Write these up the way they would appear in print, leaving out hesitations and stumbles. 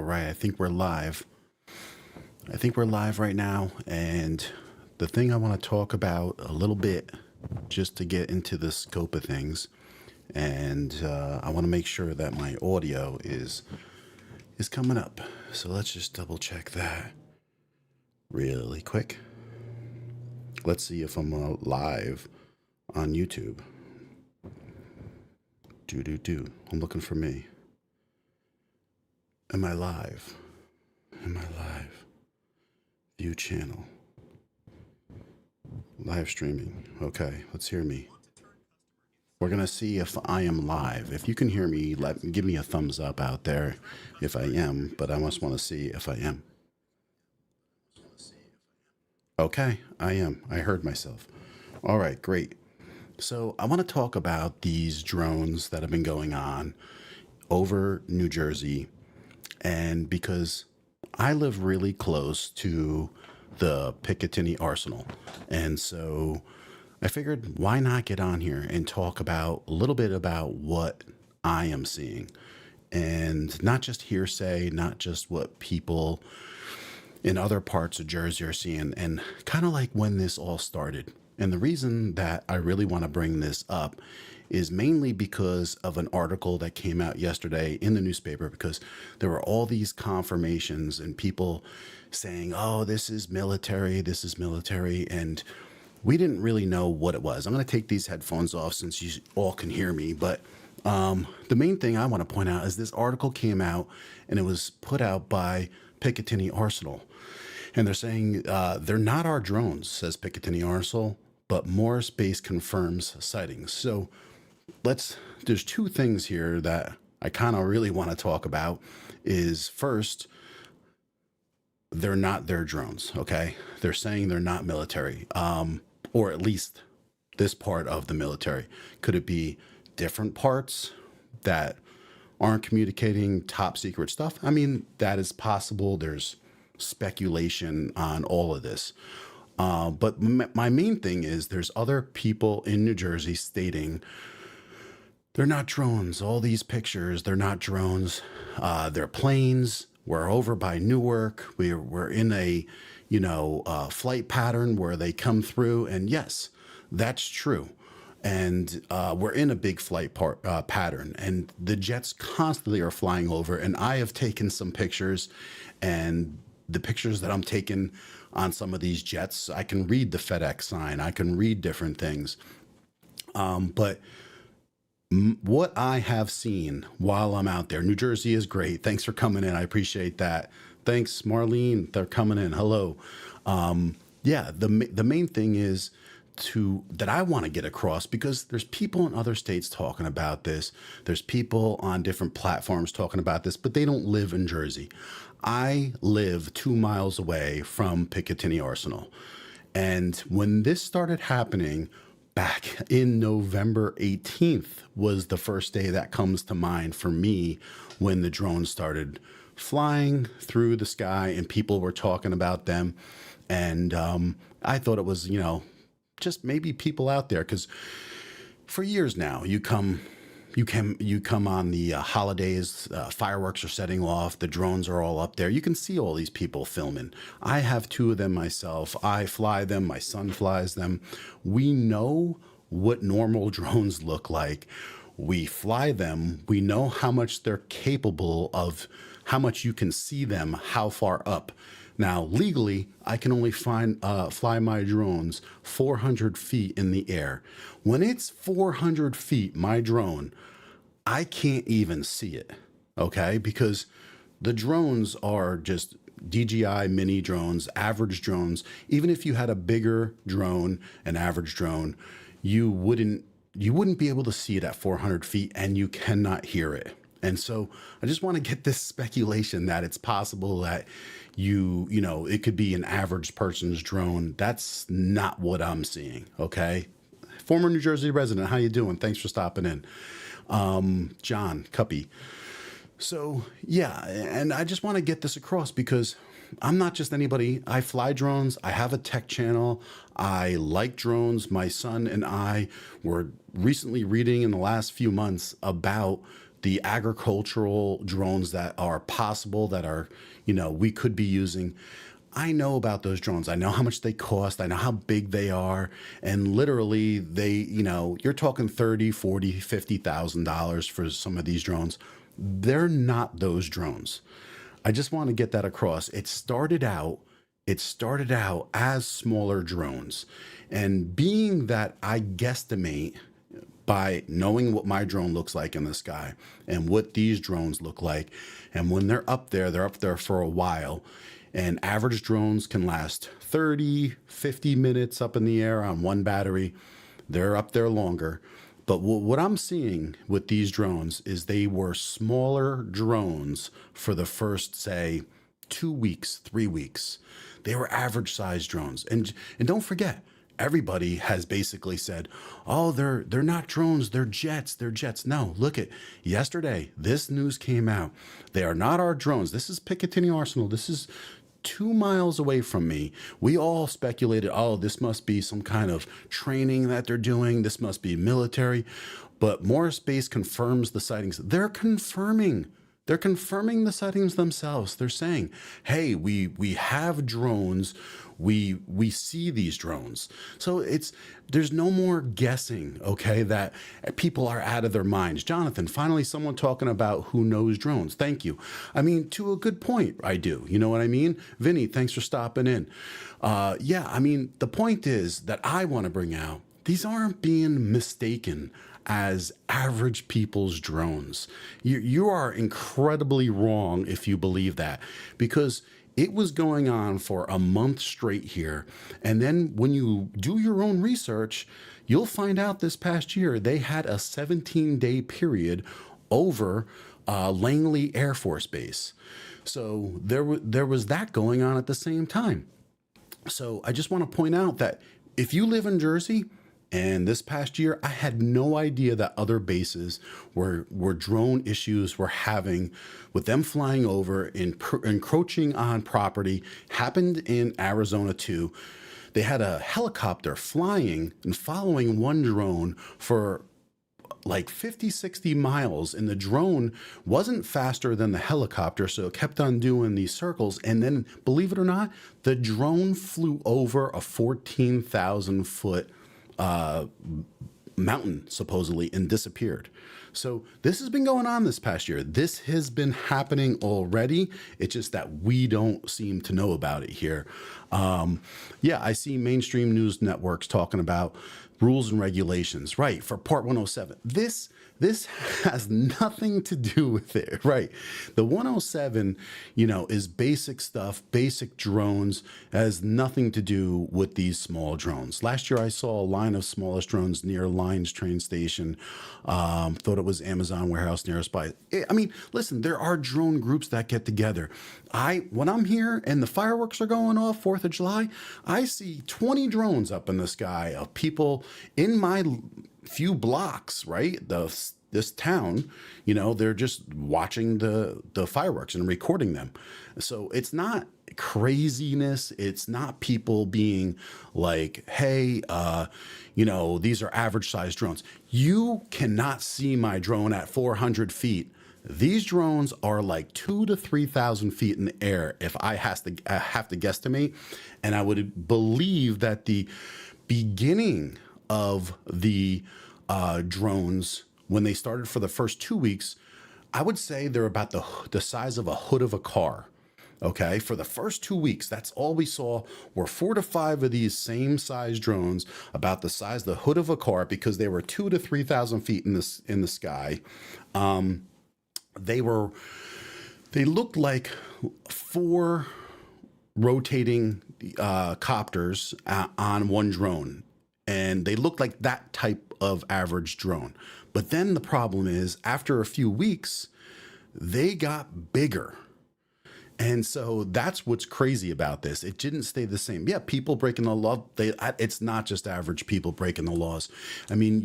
right. I think we're live. I think we're live right now. And the thing I want to talk about a little bit, just to get into the scope of things, and I want to make sure that my audio is coming up. So let's just double check that really quick. Let's see if I'm live on YouTube. I'm looking for me. Am I live? Am I live? View channel. Live streaming. Okay, let's hear me. We're going to see if I am live. If you can hear me, give me a thumbs up out there if I am, but I just want to see if I am. Okay, I am. I heard myself. All right, great. So I want to talk about these drones that have been going on over New Jersey. And because I live really close to the Picatinny Arsenal. And so I figured, why not get on here and talk about a little bit about what I am seeing, and not just hearsay, not just what people in other parts of Jersey are seeing, and kind of like when this all started. And the reason that I really want to bring this up is mainly because of an article that came out yesterday in the newspaper, because there were all these confirmations and people saying, oh, this is military, and we didn't really know what it was. I'm going to take these headphones off since you all can hear me, but the main thing I want to point out is this article came out and it was put out by Picatinny Arsenal. And they're saying they're not our drones, says Picatinny Arsenal, but Morris base confirms sightings. So there's two things here that I kind of really want to talk about. Is first, they're not their drones, okay? They're saying they're not military, or at least this part of the military. Could it be different parts that aren't communicating top secret stuff? I mean, that is possible. There's speculation on all of this. But my main thing is there's other people in New Jersey stating they're not drones. All these pictures, they're not drones. They're planes. We're over by Newark. We're in a, flight pattern where they come through. And yes, that's true. And we're in a big flight pattern. And the jets constantly are flying over. And I have taken some pictures. And the pictures that I'm taking on some of these jets, I can read the FedEx sign. I can read different things. But what I have seen while I'm out there, New Jersey is great. Thanks for coming in. I appreciate that. Thanks, Marlene. They're coming in. Hello. The main thing is that I want to get across, because there's people in other states talking about this. There's people on different platforms talking about this, but they don't live in Jersey. I live 2 miles away from Picatinny Arsenal. And when this started happening, back in November 18th was the first day that comes to mind for me, when the drones started flying through the sky and people were talking about them. And I thought it was, just maybe people out there, because for years now, you come on the holidays, fireworks are setting off, the drones are all up there. You can see all these people filming. I have 2 of them myself. I fly them. My son flies them. We know what normal drones look like. We fly them. We know how much they're capable of, how much you can see them, how far up. Now, legally, I can only fly my drones 400 feet in the air. When it's 400 feet, my drone, I can't even see it, okay? Because the drones are just DJI mini drones, average drones. Even if you had a bigger drone, an average drone, you wouldn't be able to see it at 400 feet, and you cannot hear it. And so I just want to get this speculation that it's possible that it could be an average person's drone. That's not what I'm seeing, okay? Former New Jersey resident, how you doing? Thanks for stopping in. John Cuppy. So yeah, and I just want to get this across, because I'm not just anybody. I fly drones. I have a tech channel. I like drones. My son and I were recently reading in the last few months about the agricultural drones that are possible, that are, we could be using. I know about those drones. I know how much they cost. I know how big they are. And literally you're talking 30, 40, $50,000 for some of these drones. They're not those drones. I just want to get that across. It started out as smaller drones. And being that I guesstimate by knowing what my drone looks like in the sky and what these drones look like, and when they're up there for a while. And average drones can last 30, 50 minutes up in the air on one battery. They're up there longer. But what I'm seeing with these drones is they were smaller drones for the first, say, 2 weeks, 3 weeks. They were average sized drones. And don't forget, everybody has basically said, oh, they're not drones, they're jets, they're jets. No, look at yesterday, this news came out. They are not our drones. This is Picatinny Arsenal. This is 2 miles away from me. We all speculated, oh, this must be some kind of training that they're doing. This must be military. But Morris Base confirms the sightings. They're confirming the sightings themselves. They're saying, hey, we have drones. We see these drones. So there's no more guessing, okay, that people are out of their minds. Jonathan, finally someone talking about who knows drones. Thank you. I mean, to a good point, I do. You know what I mean? Vinny, thanks for stopping in. The point is that I want to bring out, these aren't being mistaken as average people's drones. You are incredibly wrong if you believe that, because it was going on for a month straight here. And then when you do your own research, you'll find out this past year they had a 17-day period over Langley Air Force Base. So there was that going on at the same time. So I just want to point out that if you live in Jersey, and this past year, I had no idea that other bases were drone issues were having with them flying over, encroaching on property. Happened in Arizona too. They had a helicopter flying and following one drone for like 50, 60 miles, and the drone wasn't faster than the helicopter, so it kept on doing these circles. And then, believe it or not, the drone flew over a 14,000 foot mountain, supposedly, and disappeared. So this has been going on this past year. This has been happening already. It's just that we don't seem to know about it here. I see mainstream news networks talking about rules and regulations, right, for Part 107. This has nothing to do with it, right? The 107, is basic stuff, basic drones, has nothing to do with these small drones. Last year, I saw a line of smallest drones near Lines train station. Thought it was Amazon warehouse near us by. Listen, there are drone groups that get together. When I'm here and the fireworks are going off, 4th of July, I see 20 drones up in the sky of people in my few blocks, right? This town, they're just watching the fireworks and recording them. So it's not craziness. It's not people being like, hey, these are average sized drones. You cannot see my drone at 400 feet. These drones are like 2,000 to 3,000 feet in the air. If I have to guesstimate, and I would believe that the beginning of the drones, when they started for the first 2 weeks, I would say they're about the size of a hood of a car. Okay, for the first 2 weeks, that's all we saw were 4 to 5 of these same size drones, about the size of the hood of a car, because they were 2,000 to 3,000 feet in the sky. They looked like 4 rotating copters on one drone. And they looked like that type of average drone. But then the problem is, after a few weeks, they got bigger. And so that's what's crazy about this. It didn't stay the same. Yeah, people breaking the law. It's not just average people breaking the laws. I mean,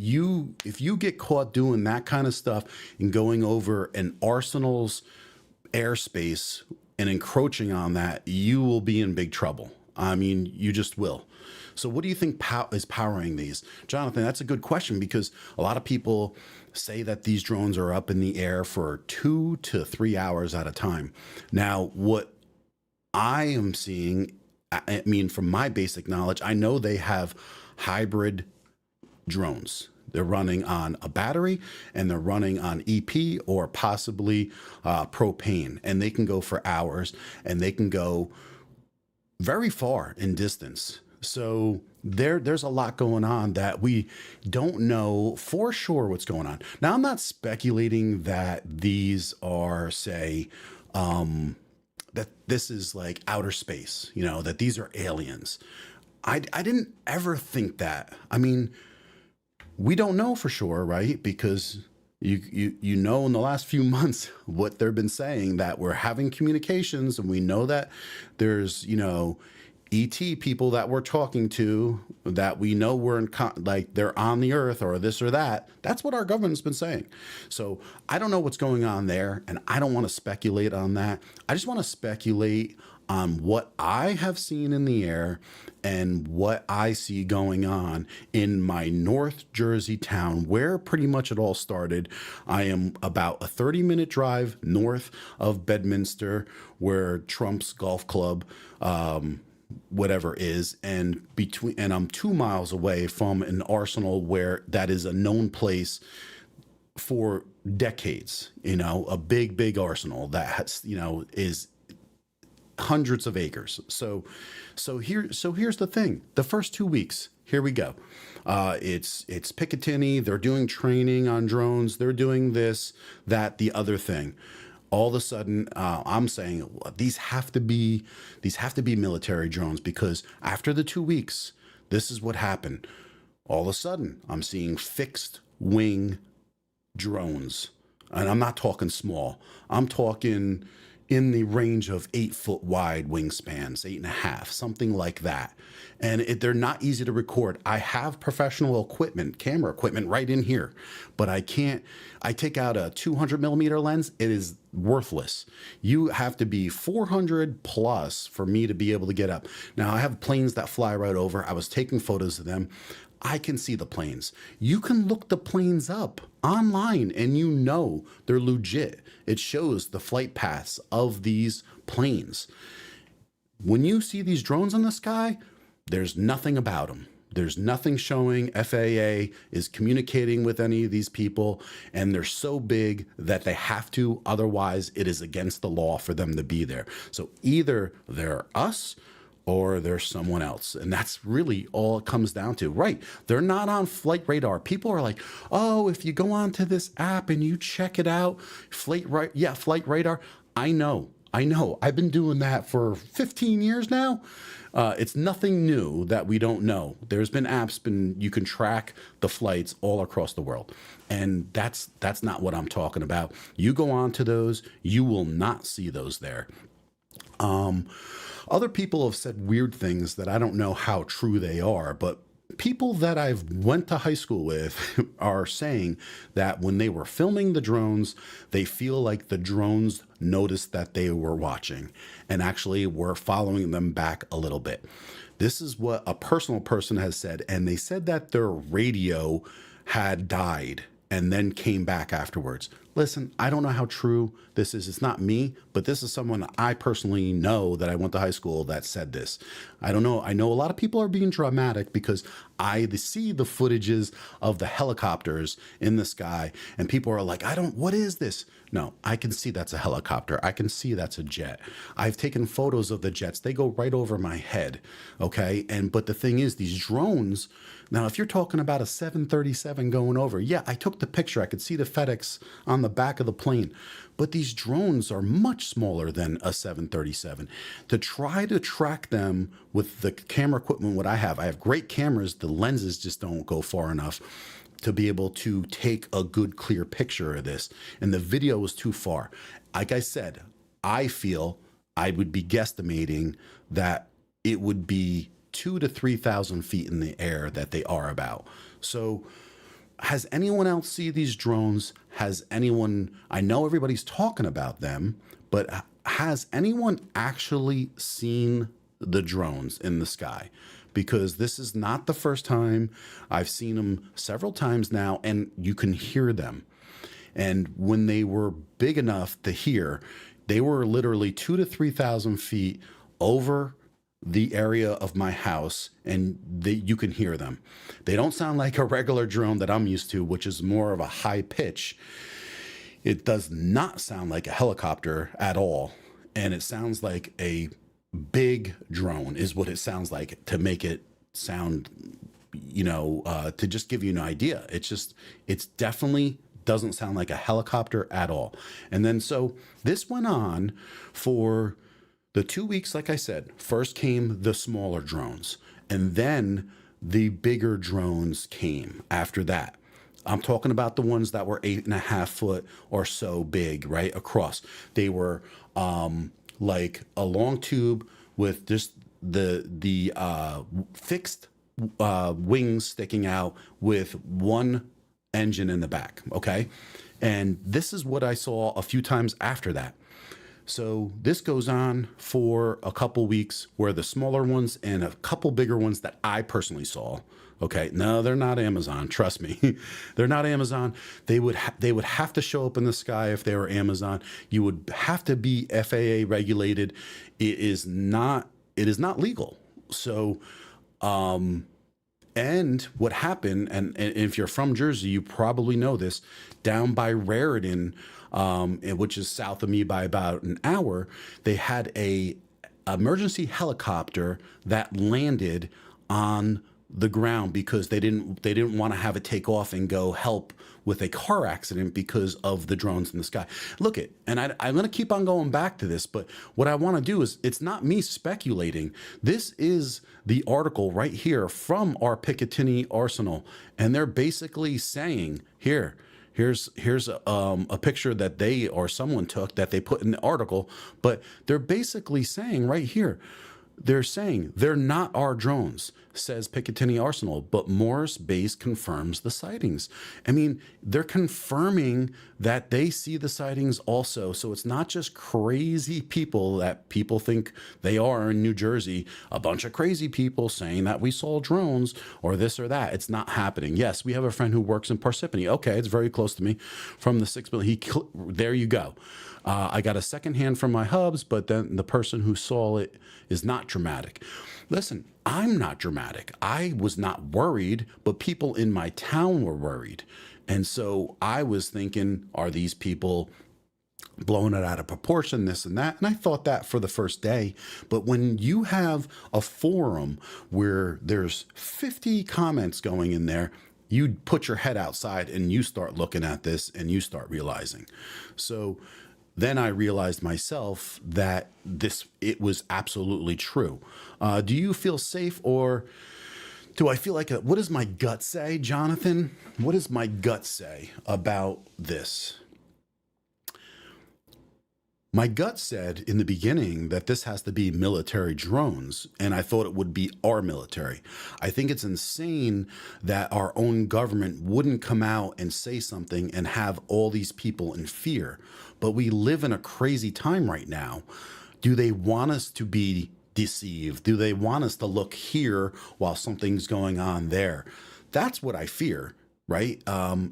if you get caught doing that kind of stuff and going over an arsenal's airspace and encroaching on that, you will be in big trouble. I mean, you just will. So what do you think is powering these? Jonathan, that's a good question, because a lot of people say that these drones are up in the air for 2 to 3 hours at a time. Now, what I am seeing, I mean, from my basic knowledge, I know they have hybrid drones. They're running on a battery and they're running on EP or possibly propane, and they can go for hours and they can go very far in distance. So there's a lot going on that we don't know for sure what's going on. Now, I'm not speculating that these are, say, that this is like outer space, you know, that these are aliens. I didn't ever think that. I mean, we don't know for sure, right? Because you know, in the last few months what they've been saying, that we're having communications, and we know that there's, you know, ET people that we're talking to, that we know we're in like they're on the earth or this or that. That's what our government's been saying. So I don't know what's going on there, and I don't want to speculate on that. I just want to speculate on what I have seen in the air and what I see going on in my North Jersey town, where pretty much it all started. I am about a 30-minute drive north of Bedminster, where Trump's golf club, whatever is, and I'm 2 miles away from an arsenal where that is a known place for decades. You know, a big arsenal that has, you know, is hundreds of acres. So here's the thing. The first 2 weeks, here we go. It's Picatinny. They're doing training on drones. They're doing this, that, the other thing. All of a sudden, I'm saying these have to be military drones, because after the 2 weeks, this is what happened. All of a sudden, I'm seeing fixed wing drones, and I'm not talking small. I'm talking in the range of 8 foot wide wingspans, 8.5, something like that. And they're not easy to record. I have professional equipment, camera equipment right in here, but I take out a 200 millimeter lens. It is worthless. You have to be 400 plus for me to be able to get up. Now, I have planes that fly right over. I was taking photos of them. I can see the planes. You can look the planes up online and you know they're legit. It shows the flight paths of these planes. When you see these drones in the sky, there's nothing about them. There's nothing showing FAA is communicating with any of these people, and they're so big that they have to, otherwise it is against the law for them to be there. So either they're us or there's someone else. And that's really all it comes down to. Right. They're not on flight radar. People are like, oh, if you go onto this app and you check it out, flight radar. I know. I've been doing that for 15 years now. It's nothing new that we don't know. There's been apps, you can track the flights all across the world. And that's not what I'm talking about. You go on to those, you will not see those there. Other people have said weird things that I don't know how true they are, but people that I've went to high school with are saying that when they were filming the drones, they feel like the drones noticed that they were watching and actually were following them back a little bit. This is what a personal person has said, and they said that their radio had died and then came back afterwards. Listen, I don't know how true this is. It's not me, but this is someone I personally know that I went to high school that said this. I don't know. I know a lot of people are being dramatic because I see the footages of the helicopters in the sky, and people are like, what is this? No, I can see that's a helicopter. I can see that's a jet. I've taken photos of the jets. They go right over my head. Okay. But the thing is, these drones, now, if you're talking about a 737 going over, yeah, I took the picture. I could see the FedEx on the back of the plane. But these drones are much smaller than a 737. To try to track them with the camera equipment, what I have great cameras. The lenses just don't go far enough to be able to take a good, clear picture of this. And the video was too far. Like I said, I feel I would be guesstimating that it would be 2,000 to 3,000 feet in the air that they are about. So has anyone else seen these drones? I know everybody's talking about them, but has anyone actually seen the drones in the sky? because this is not the first time. I've seen them several times now, and you can hear them. And when they were big enough to hear, they were literally 2 to 3,000 feet over the area of my house, and you can hear them. They don't sound like a regular drone that I'm used to, which is more of a high pitch. It does not sound like a helicopter at all. And it sounds like a big drone is what it sounds like, to make it sound, to just give you an idea. It's definitely doesn't sound like a helicopter at all. And then so this went on for the 2 weeks. Like I said, first came the smaller drones, and then the bigger drones came after that. I'm talking about the ones that were 8.5 foot or so big, right across. They were like a long tube with just the fixed wings sticking out with one engine in the back. Okay. And this is what I saw a few times after that. So this goes on for a couple weeks, where the smaller ones and a couple bigger ones that I personally saw. Okay. No, they're not Amazon. Trust me. They're not Amazon. They would have to show up in the sky if they were Amazon. You would have to be FAA regulated. It is not legal. So, and what happened, and if you're from Jersey, you probably know this, down by Raritan, which is south of me by about an hour, they had a emergency helicopter that landed on the ground because they didn't want to have it take off and go help with a car accident because of the drones in the sky. Look it, and I'm going to keep on going back to this, but what I want to do is, it's not me speculating. This is the article right here from our Picatinny Arsenal, and they're basically saying here's a picture that they or someone took that they put in the article, but they're basically saying right here, they're saying they're not our drones, says Picatinny Arsenal, but Morris Base confirms the sightings. I mean, they're confirming that they see the sightings also. So it's not just crazy people that people think they are in New Jersey, a bunch of crazy people saying that we saw drones or this or that. It's not happening. Yes, we have a friend who works in Parsippany. Okay, it's very close to me, from the 6 billion. There you go. I got a secondhand from my hubs, but then the person who saw it is not dramatic. Listen, I'm not dramatic. I was not worried, but people in my town were worried. And so I was thinking, are these people blowing it out of proportion, this and that? And I thought that for the first day. But when you have a forum where there's 50 comments going in there, you put your head outside and you start looking at this and you start realizing. So then I realized myself that it was absolutely true. Do you feel safe, or do I feel like what does my gut say, Jonathan? What does my gut say about this? My gut said in the beginning that this has to be military drones, and I thought it would be our military. I think it's insane that our own government wouldn't come out and say something and have all these people in fear. But we live in a crazy time right now. Do they want us to be deceived? Do they want us to look here while something's going on there? That's what I fear, right?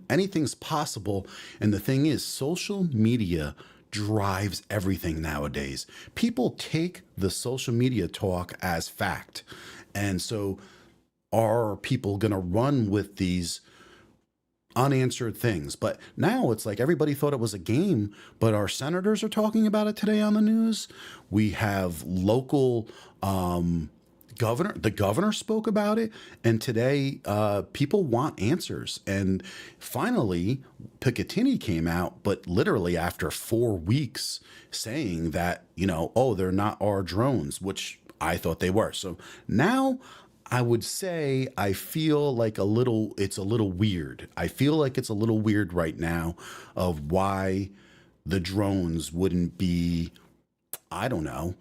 Anything's possible. And the thing is, social media drives everything nowadays. People take the social media talk as fact. And so are people going to run with these unanswered things? But now it's like everybody thought it was a game, but our senators are talking about it today on the news. We have local the governor spoke about it, and today people want answers. And finally, Picatinny came out, but literally after 4 weeks, saying that, oh, they're not our drones, which I thought they were. So now I would say I feel like it's a little weird. I feel like it's a little weird right now of why the drones wouldn't be, I don't know.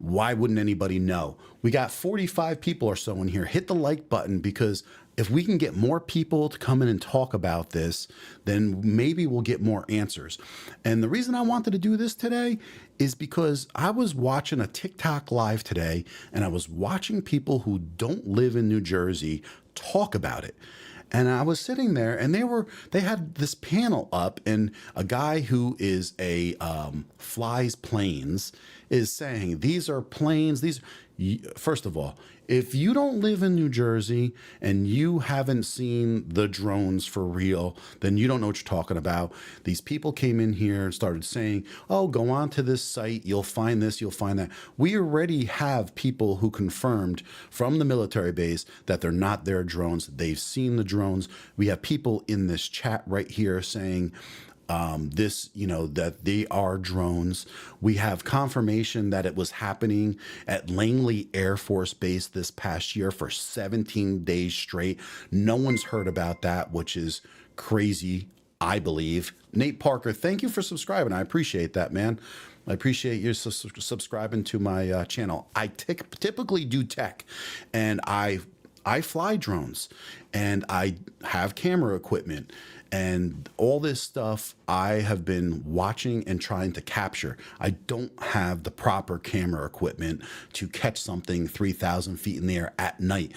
Why wouldn't anybody know? We got 45 people or so in here. Hit the like button, because if we can get more people to come in and talk about this, then maybe we'll get more answers. And the reason I wanted to do this today is because I was watching a TikTok live today, and I was watching people who don't live in New Jersey talk about it. And I was sitting there, and they had this panel up, and a guy who is a flies planes is saying these are planes. First of all, if you don't live in New Jersey and you haven't seen the drones for real, then you don't know what you're talking about. These people came in here and started saying, oh, go on to this site, you'll find this, you'll find that. We already have people who confirmed from the military base that they're not their drones. They've seen the drones. We have people in this chat right here saying, that they are drones. We have confirmation that it was happening at Langley Air Force Base this past year for 17 days straight. No one's heard about that, which is crazy, I believe. Nate Parker, thank you for subscribing. I appreciate that, man. I appreciate you subscribing to my channel. I typically do tech, and I fly drones, and I have camera equipment. And all this stuff I have been watching and trying to capture. I don't have the proper camera equipment to catch something 3,000 feet in the air at night.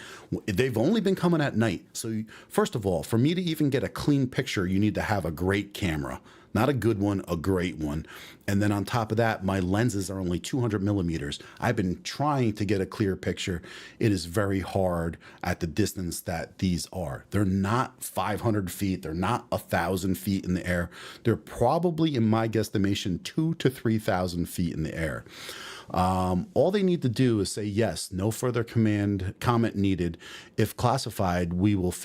They've only been coming at night. So first of all, for me to even get a clean picture, you need to have a great camera. Not a good one, a great one. And then on top of that, my lenses are only 200 millimeters. I've been trying to get a clear picture. It is very hard at the distance that these are. They're not 500 feet. They're not 1,000 feet in the air. They're probably, in my guesstimation, 2,000 to 3,000 feet in the air. All they need to do is say, yes, no further comment needed. If classified, we will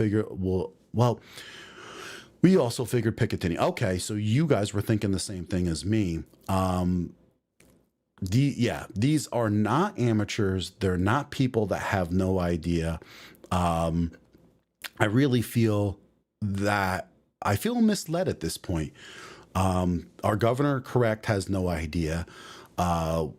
we also figured Picatinny. Okay, so you guys were thinking the same thing as me. These are not amateurs. They're not people that have no idea. I really feel that I feel misled at this point. Our governor, correct, has no idea. I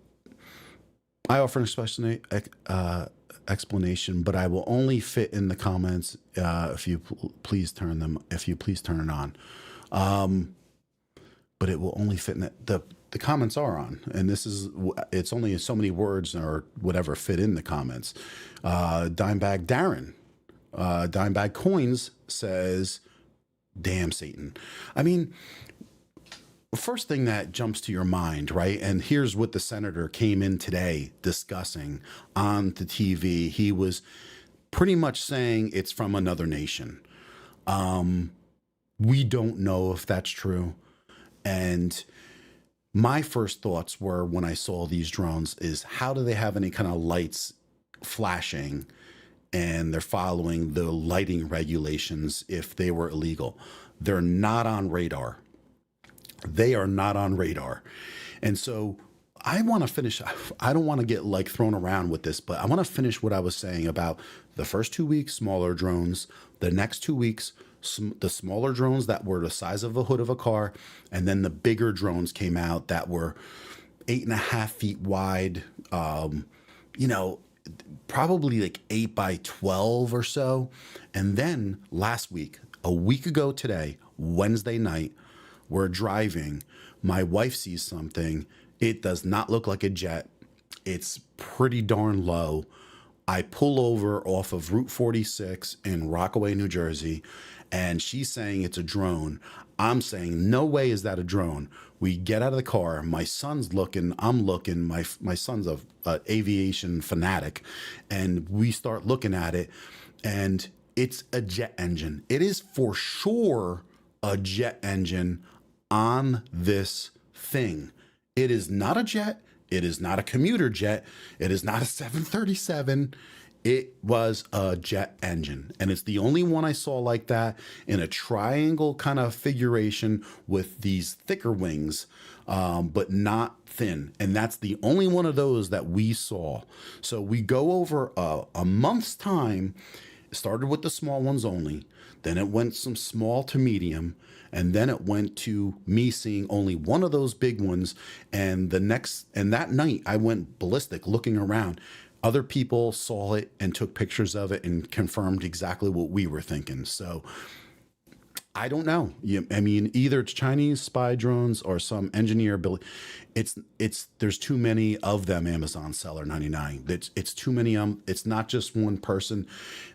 offer an explanation, but I will only fit in the comments if you please turn it on. But it will only fit in the comments are on, and it's only so many words or whatever fit in the comments. Dimebag Darren, Dimebag Coins says, "Damn Satan." I mean, first thing that jumps to your mind, right? And here's what the senator came in today discussing on the TV. He was pretty much saying it's from another nation. We don't know if that's true. And my first thoughts were, when I saw these drones, is how do they have any kind of lights flashing and they're following the lighting regulations if they were illegal? They're not on radar. They are not on radar. And so I want to finish. I don't want to get thrown around with this, but I want to finish what I was saying about the first 2 weeks, smaller drones, the next 2 weeks, the smaller drones that were the size of a hood of a car, and then the bigger drones came out that were 8.5 feet wide, probably 8 by 12 or so. And then last week, a week ago today, Wednesday night, we're driving. My wife sees something. It does not look like a jet. It's pretty darn low. I pull over off of Route 46 in Rockaway, New Jersey, and she's saying it's a drone. I'm saying, no way is that a drone. We get out of the car. My son's looking. I'm looking. My son's a aviation fanatic, and we start looking at it, and it's a jet engine. It is for sure a jet engine on this thing. It is not a jet. It is not a commuter jet. It is not a 737. It was a jet engine. And it's the only one I saw like that, in a triangle kind of figuration with these thicker wings, but not thin. And that's the only one of those that we saw. So we go over a month's time. It started with the small ones only. Then it went some small to medium. And then it went to me seeing only one of those big ones. And that night I went ballistic looking around. Other people saw it and took pictures of it and confirmed exactly what we were thinking. So I don't know. I mean, either it's Chinese spy drones or some engineer build. It's there's too many of them. Amazon Seller 99. It's too many. It's not just one person.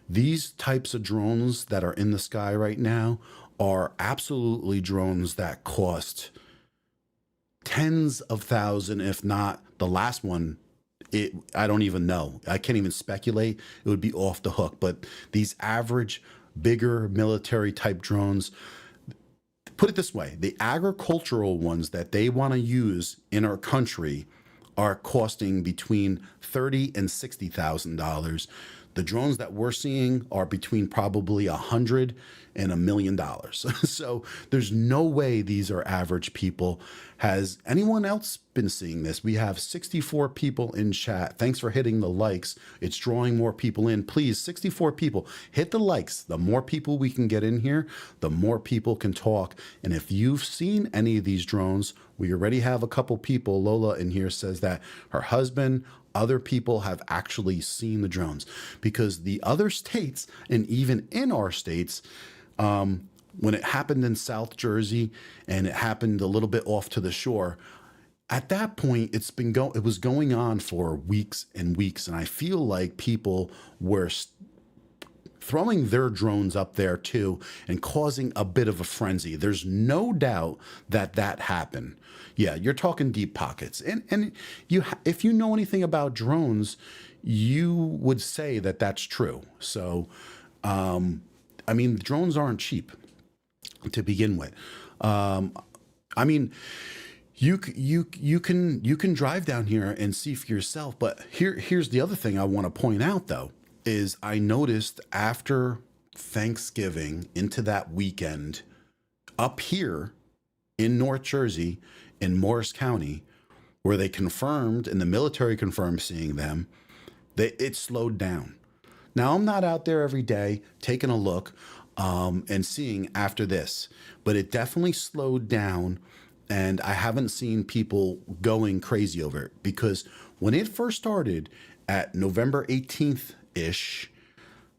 These types of drones that are in the sky right now are absolutely drones that cost tens of thousands, if not the last one. I don't even know. I can't even speculate. It would be off the hook. But these average, bigger military type drones, put it this way, the agricultural ones that they want to use in our country are costing between $30,000 and $60,000. The drones that we're seeing are between probably $100,000 and $1,000,000. So there's no way these are average people. Has anyone else been seeing this? We have 64 people in chat. Thanks for hitting the likes. It's drawing more people in. Please, 64 people, hit the likes. The more people we can get in here, the more people can talk. And if you've seen any of these drones, we already have a couple people. Lola in here says that her husband, other people have actually seen the drones, because the other states, and even in our states, when it happened in South Jersey and it happened a little bit off to the shore, at that point it was going on for weeks and weeks, and I feel like people were throwing their drones up there too and causing a bit of a frenzy. There's no doubt that that happened. Yeah, you're talking deep pockets, and if you know anything about drones, you would say that that's true. So I mean, drones aren't cheap to begin with. I mean, you can drive down here and see for yourself. But here's the other thing I want to point out, though, is I noticed after Thanksgiving into that weekend up here in North Jersey, in Morris County, where they confirmed and the military confirmed seeing them, it slowed down. Now, I'm not out there every day taking a look and seeing after this, but it definitely slowed down, and I haven't seen people going crazy over it, because when it first started at November 18th ish,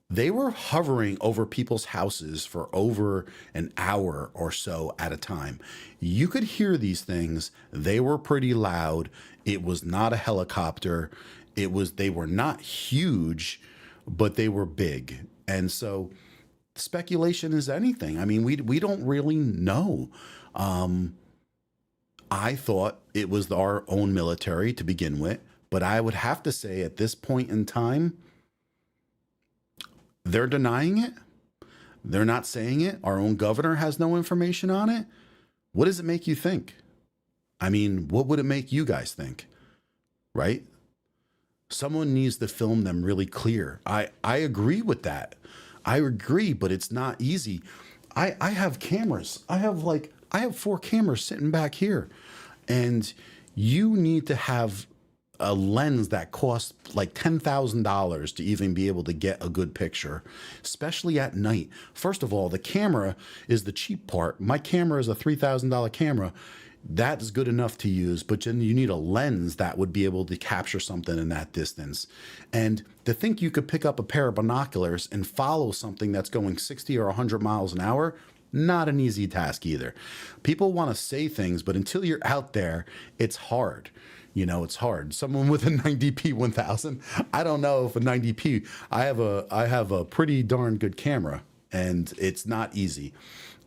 they were hovering over people's houses for over an hour or so at a time. You could hear these things. They were pretty loud. It was not a helicopter. They were not huge, but they were big. And so speculation is anything. I mean, we don't really know. I thought it was our own military to begin with, but I would have to say at this point in time, they're denying it. They're not saying it. Our own governor has no information on it. What does it make you think? I mean, what would it make you guys think? Right? Someone needs to film them really clear. I agree with that. I agree, but it's not easy. I have cameras. I have 4 cameras sitting back here, and you need to have a lens that costs like $10,000 to even be able to get a good picture, especially at night. First of all, the camera is the cheap part. My camera is a $3,000 camera. That's good enough to use, but then you need a lens that would be able to capture something in that distance. And to think you could pick up a pair of binoculars and follow something that's going 60 or 100 miles an hour, not an easy task either. People want to say things, but until you're out there, it's hard. You know, it's hard. Someone with a 90p 1000, I don't know if a 90p, I have a pretty darn good camera, and it's not easy.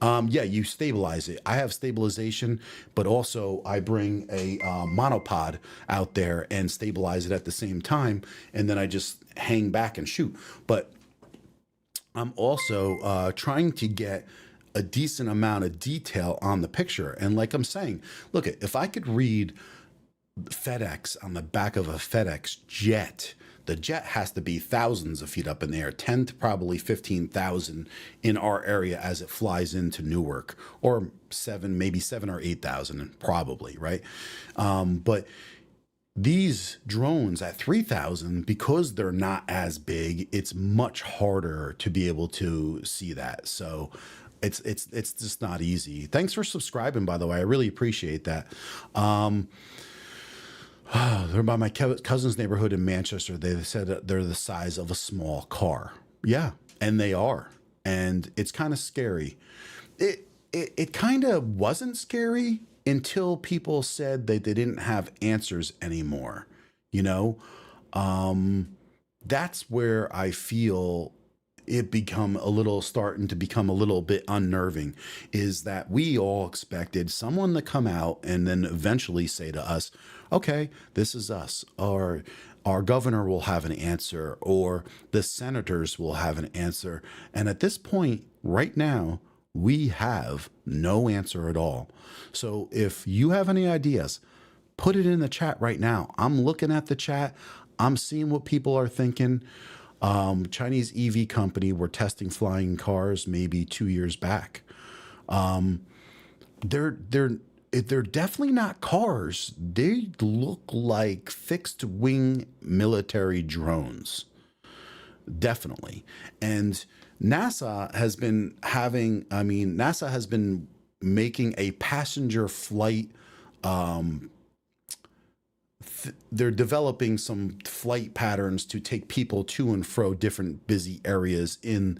Yeah, you stabilize it. I have stabilization, but also I bring a monopod out there and stabilize it at the same time, and then I just hang back and shoot. But I'm also trying to get a decent amount of detail on the picture. And like I'm saying, look, if I could read FedEx on the back of a FedEx jet, the jet has to be thousands of feet up in the air, 10 to probably 15,000 in our area as it flies into Newark, or maybe 7 or 8,000 probably, right? But these drones at 3,000, because they're not as big, it's much harder to be able to see that. So it's just not easy. Thanks for subscribing, by the way. I really appreciate that. They're by my cousin's neighborhood in Manchester. They said that they're the size of a small car. Yeah, and they are. And it's kind of scary. It kind of wasn't scary until people said that they didn't have answers anymore. You know, that's where I feel it become a little starting to become a little bit unnerving, is that we all expected someone to come out and then eventually say to us, okay, this is us, or our governor will have an answer, or the senators will have an answer. And at this point right now, we have no answer at all. So if you have any ideas, put it in the chat right now. I'm looking at the chat. I'm seeing what people are thinking. Chinese EV company were testing flying cars maybe 2 years back. They're definitely not cars. They look like fixed wing military drones. Definitely. And NASA has been making a passenger flight. They're developing some flight patterns to take people to and fro different busy areas in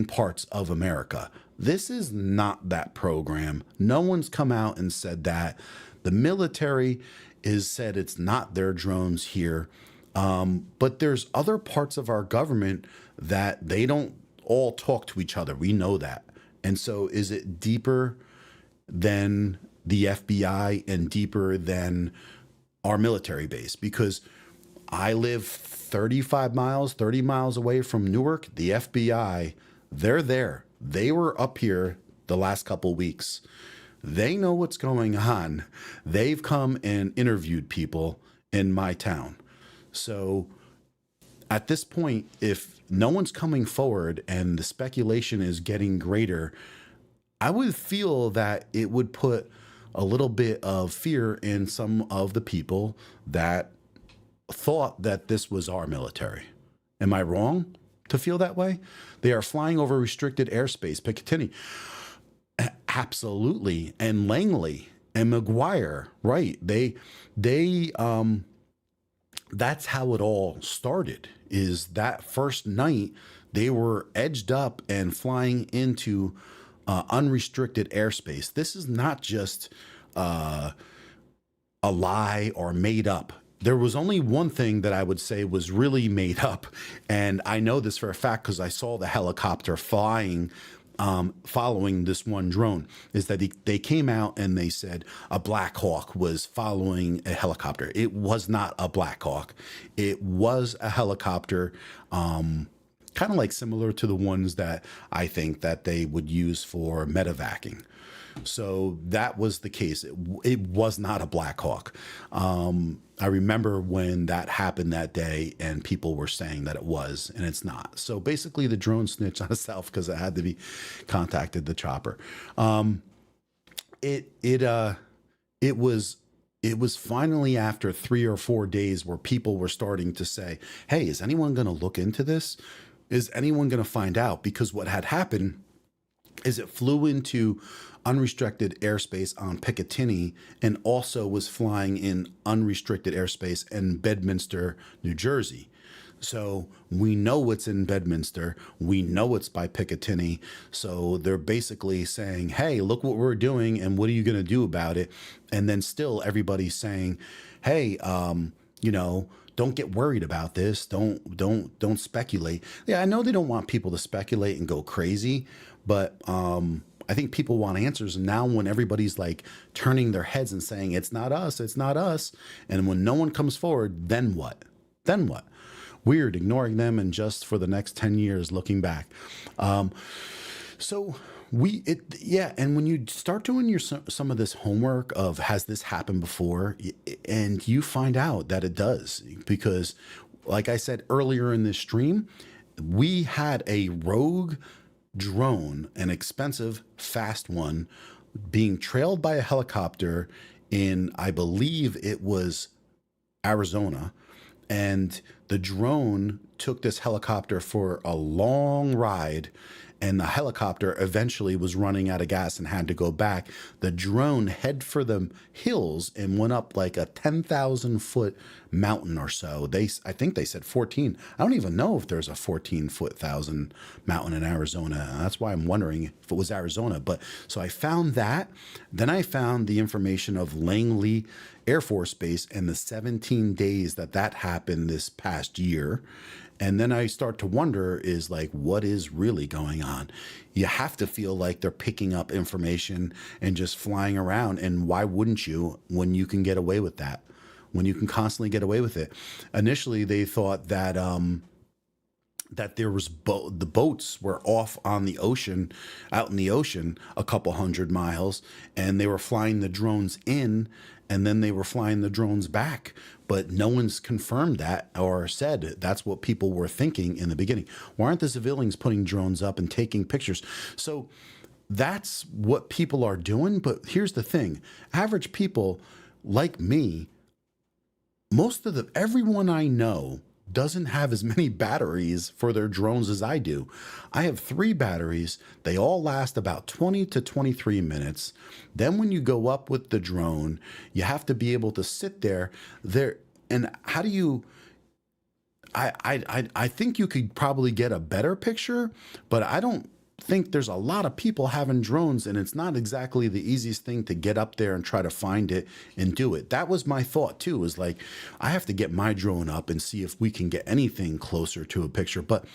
parts of America. This is not that program. No one's come out and said that. The military is said it's not their drones here. But there's other parts of our government that they don't all talk to each other. We know that. And so is it deeper than the FBI and deeper than our military base? Because I live 35 miles, 30 miles away from Newark. The FBI, they're there. They were up here the last couple weeks. They know what's going on. They've come and interviewed people in my town. So at this point, if no one's coming forward and the speculation is getting greater, I would feel that it would put a little bit of fear in some of the people that thought that this was our military. Am I wrong to feel that way? They are flying over restricted airspace. Picatinny, absolutely, and Langley and McGuire, right? That's how it all started. Is that first night they were edged up and flying into unrestricted airspace. This is not just a lie or made up. There was only one thing that I would say was really made up, and I know this for a fact because I saw the helicopter flying following this one drone, is that they came out and they said a Black Hawk was following a helicopter. It was not a Black Hawk. It was a helicopter, kind of like similar to the ones that I think that they would use for medevacing. So that was the case. It was not a Black Hawk. I remember when that happened that day and people were saying that it was, and it's not. So basically the drone snitched on itself because it had to be contacted the chopper. It was finally after 3 or 4 days where people were starting to say, hey, is anyone going to look into this? Is anyone going to find out? Because what had happened is it flew into unrestricted airspace on Picatinny and also was flying in unrestricted airspace in Bedminster, New Jersey. So we know it's in Bedminster. We know it's by Picatinny. So they're basically saying, hey, look what we're doing and what are you going to do about it? And then still everybody's saying, hey, don't get worried about this. Don't speculate. Yeah, I know they don't want people to speculate and go crazy, but I think people want answers. And now when everybody's like turning their heads and saying, it's not us, and when no one comes forward, then what? Then what? Weird, ignoring them and just for the next 10 years looking back. And when you start doing some of this homework of has this happened before, and you find out that it does, because like I said earlier in this stream, we had a rogue drone, an expensive, fast one, being trailed by a helicopter in, I believe it was Arizona. And the drone took this helicopter for a long ride and the helicopter eventually was running out of gas and had to go back. The drone head for the hills and went up like a 10,000-foot mountain or so. I think they said 14. I don't even know if there's a 14-foot thousand mountain in Arizona. That's why I'm wondering if it was Arizona. But so I found that. Then I found the information of Langley Air Force Base and the 17 days that happened this past year. And then I start to wonder is like, what is really going on? You have to feel like they're picking up information and just flying around. And why wouldn't you when you can get away with that? When you can constantly get away with it. Initially, they thought that that there was the boats were off on the ocean, out in the ocean, a couple hundred miles, and they were flying the drones in, and then they were flying the drones back. But no one's confirmed that or said that's what people were thinking in the beginning. Why aren't the civilians putting drones up and taking pictures? So that's what people are doing. But here's the thing: average people like me, everyone I know doesn't have as many batteries for their drones as I do. I have 3 batteries. They all last about 20 to 23 minutes. Then when you go up with the drone, you have to be able to sit there. And how do you I think you could probably get a better picture, but I don't think there's a lot of people having drones, and it's not exactly the easiest thing to get up there and try to find it and do it. That was my thought too, is like, I have to get my drone up and see if we can get anything closer to a picture. But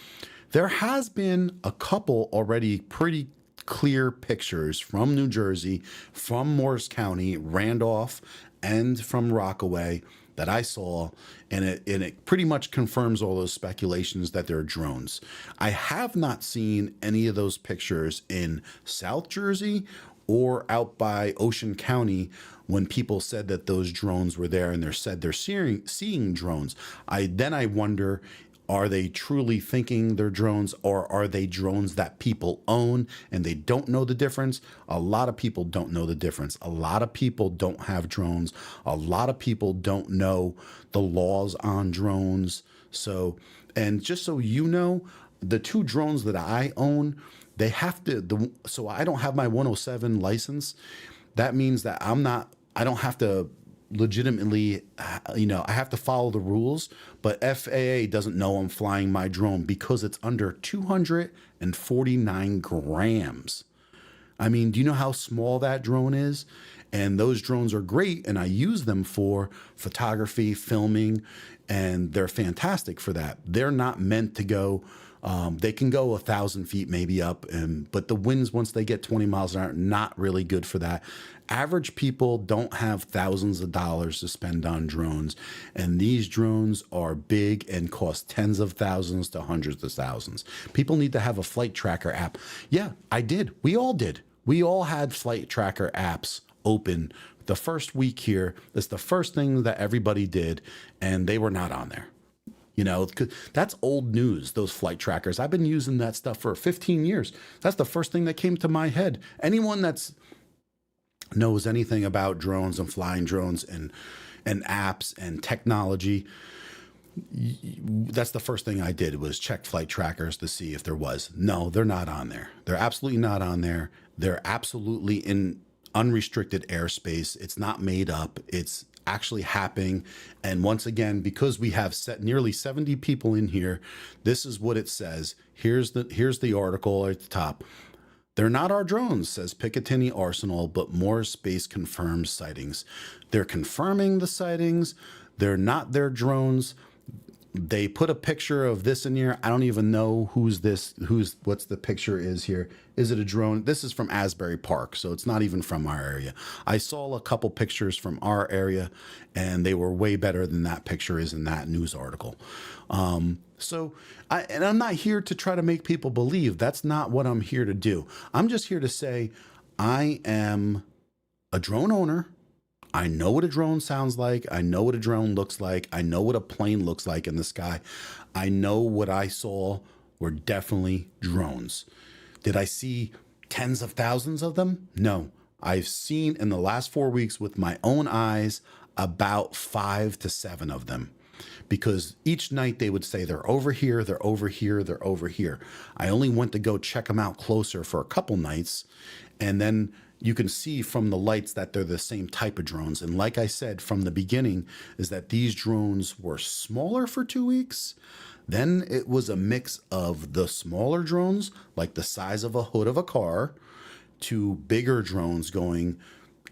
there has been a couple already pretty clear pictures from New Jersey, from Morris County, Randolph, and from Rockaway that I saw, and it pretty much confirms all those speculations that they're drones. I have not seen any of those pictures in South Jersey or out by Ocean County when people said that those drones were there and they're seeing drones. I wonder, are they truly thinking they're drones, or are they drones that people own and they don't know the difference? A lot of people don't know the difference. A lot of people don't have drones. A lot of people don't know the laws on drones. So, and just so you know, the 2 drones that I own, they have to, so I don't have my 107 license. That means that I don't have to legitimately, I have to follow the rules, but FAA doesn't know I'm flying my drone because it's under 249 grams. I mean, do you know how small that drone is? And those drones are great, and I use them for photography, filming, and they're fantastic for that. They're not meant to go, they can go 1,000 feet maybe up, but the winds, once they get 20 miles an hour, not really good for that. Average people don't have thousands of dollars to spend on drones, and these drones are big and cost tens of thousands to hundreds of thousands. People need to have a flight tracker app. Yeah, I did. We all did. We all had flight tracker apps open the first week here. That's the first thing that everybody did, and they were not on there. That's old news, those flight trackers. I've been using that stuff for 15 years. That's the first thing that came to my head. Anyone that's knows anything about drones and flying drones and apps and technology, that's the first thing I did, was check flight trackers to see if there was. No, they're not on there. They're absolutely not on there. They're absolutely in unrestricted airspace. It's not made up. It's actually happening. And once again, because we have nearly 70 people in here, this is what it says. Here's the article at the top. They're not our drones, says Picatinny Arsenal, but Morris Base confirms sightings. They're confirming the sightings. They're not their drones. They put a picture of this in here. I don't even know what's the picture is here. Is it a drone? This is from Asbury Park, so it's not even from our area. I saw a couple pictures from our area, and they were way better than that picture is in that news article. I'm not here to try to make people believe. That's not what I'm here to do. I'm just here to say I am a drone owner. I know what a drone sounds like. I know what a drone looks like. I know what a plane looks like in the sky. I know what I saw were definitely drones. Did I see tens of thousands of them? No. I've seen in the last 4 weeks with my own eyes about 5 to 7 of them. because each night they would say they're over here, they're over here, they're over here. I only went to go check them out closer for a couple nights, and then you can see from the lights that they're the same type of drones. And like I said from the beginning, is that these drones were smaller for 2 weeks. Then it was a mix of the smaller drones, like the size of a hood of a car, to bigger drones going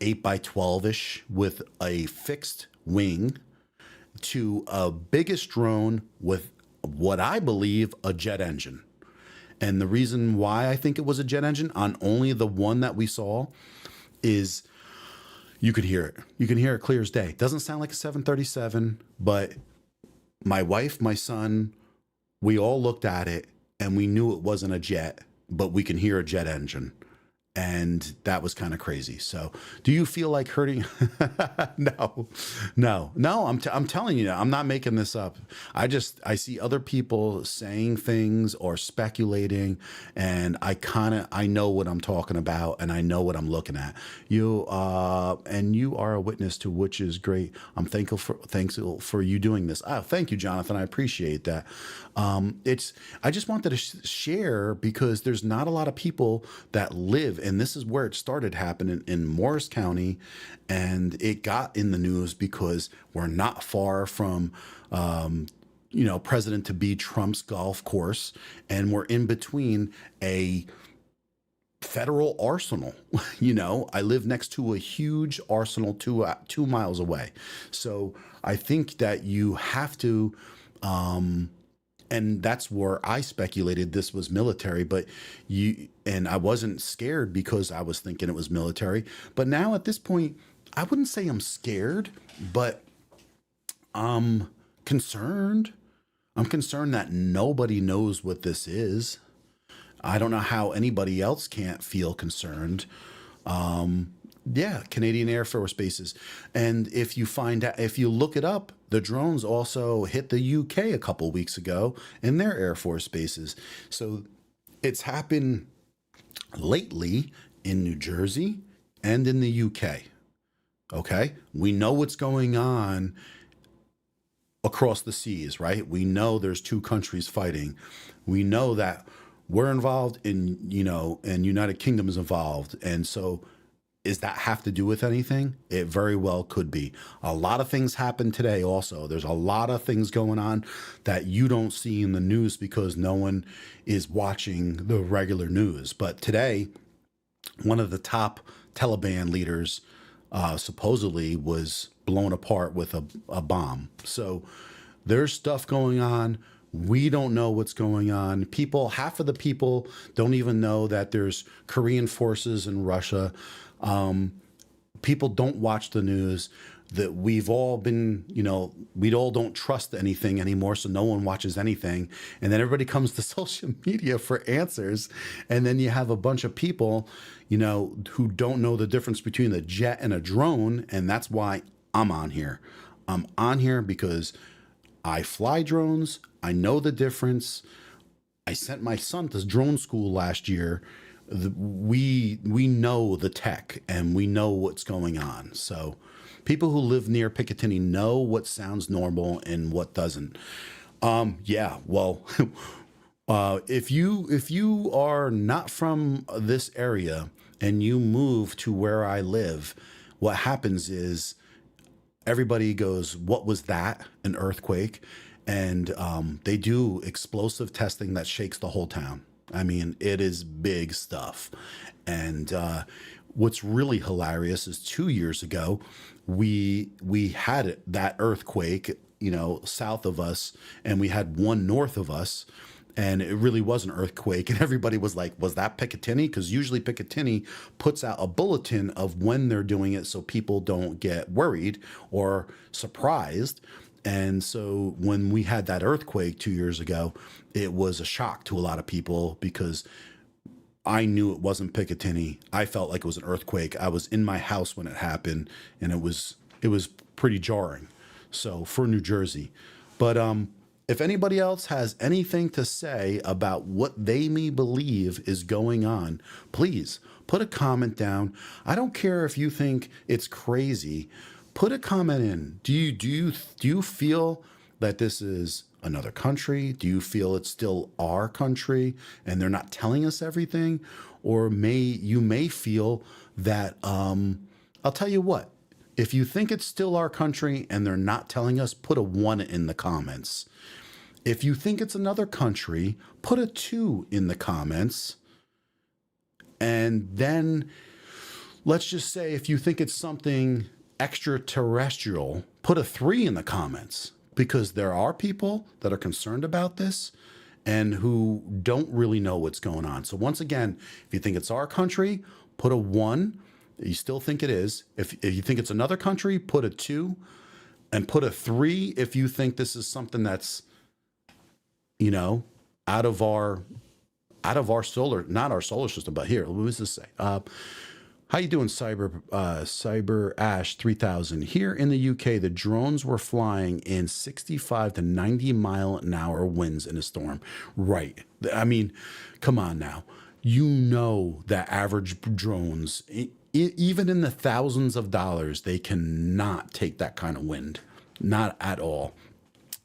8 by 12 ish with a fixed wing, to a biggest drone with what I believe a jet engine. And the reason why I think it was a jet engine on only the one that we saw is you could hear it. You can hear it clear as day. It doesn't sound like a 737, but my wife, my son, we all looked at it and we knew it wasn't a jet, but we can hear a jet engine. And that was kind of crazy. So do you feel like hurting? No, I'm telling you, I'm not making this up. I see other people saying things or speculating, and I know what I'm talking about, and I know what I'm looking at. And you are a witness to, which is great. I'm thankful for you doing this. Oh, thank you, Jonathan. I appreciate that. I just wanted to share, because there's not a lot of people that live, and this is where it started happening in Morris County, and it got in the news because we're not far from, President-to-be Trump's golf course, and we're in between a federal arsenal. I live next to a huge arsenal 2 miles away. So I think that you have to, and that's where I speculated this was military, and I wasn't scared because I was thinking it was military. But now at this point, I wouldn't say I'm scared, but I'm concerned. I'm concerned that nobody knows what this is. I don't know how anybody else can't feel concerned. Yeah, Canadian Air Force bases. And if you look it up, the drones also hit the UK a couple weeks ago in their Air Force bases. So it's happened lately in New Jersey and in the UK. Okay, we know what's going on across the seas, right? We know there's two countries fighting. We know that we're involved and United Kingdom is involved. And so does that have to do with anything? It very well could be. A lot of things happen today also. There's a lot of things going on that you don't see in the news because no one is watching the regular news. But today, one of the top Taliban leaders supposedly was blown apart with a bomb. So there's stuff going on. We don't know what's going on. Half of the people don't even know that there's Korean forces in Russia. People don't watch the news. That we've all been, we all don't trust anything anymore, so no one watches anything. And then everybody comes to social media for answers. And then you have a bunch of people, who don't know the difference between a jet and a drone. And that's why I'm on here. I'm on here because I fly drones. I know the difference. I sent my son to drone school last year. We know the tech and we know what's going on. So people who live near Picatinny know what sounds normal and what doesn't. Yeah, well, if you are not from this area and you move to where I live, what happens is everybody goes, "What was that? An earthquake?" And they do explosive testing that shakes the whole town. I mean, it is big stuff. And what's really hilarious is 2 years ago, we had that earthquake, south of us, and we had one north of us, and it really was an earthquake. And everybody was like, was that Picatinny? Because usually Picatinny puts out a bulletin of when they're doing it so people don't get worried or surprised. And so when we had that earthquake 2 years ago, it was a shock to a lot of people because I knew it wasn't Picatinny. I felt like it was an earthquake. I was in my house when it happened, and it was pretty jarring. So for New Jersey. But if anybody else has anything to say about what they may believe is going on, please put a comment down. I don't care if you think it's crazy. Put a comment in. Do you feel that this is another country? Do you feel it's still our country and they're not telling us everything? Or you may feel that, I'll tell you what, if you think it's still our country and they're not telling us, put a 1 in the comments. If you think it's another country, put a 2 in the comments. And then let's just say if you think it's something extraterrestrial, put a 3 in the comments, because there are people that are concerned about this and who don't really know what's going on. So once again, if you think it's our country, put a 1. You still think it is. If you think it's another country, put a 2, and put a 3 if you think this is something that's, out of our solar, not our solar system, but here, what does this say? How you doing, Cyber Ash 3000? Here in the UK, the drones were flying in 65 to 90 mile an hour winds in a storm. Right. I mean, come on now. That average drones, even in the thousands of dollars, they cannot take that kind of wind. Not at all.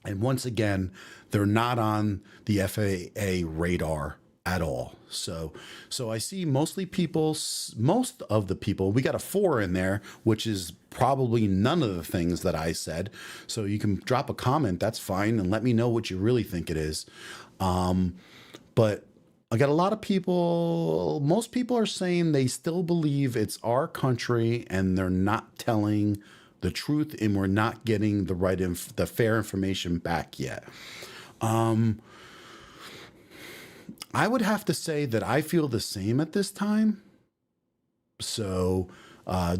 And once again, they're not on the FAA radar at all. So I see most of the people, we got a 4 in there, which is probably none of the things that I said. So you can drop a comment, that's fine, and let me know what you really think it is. But I got a lot of people, most people are saying they still believe it's our country and they're not telling the truth and we're not getting the fair information back yet. I would have to say that I feel the same at this time. So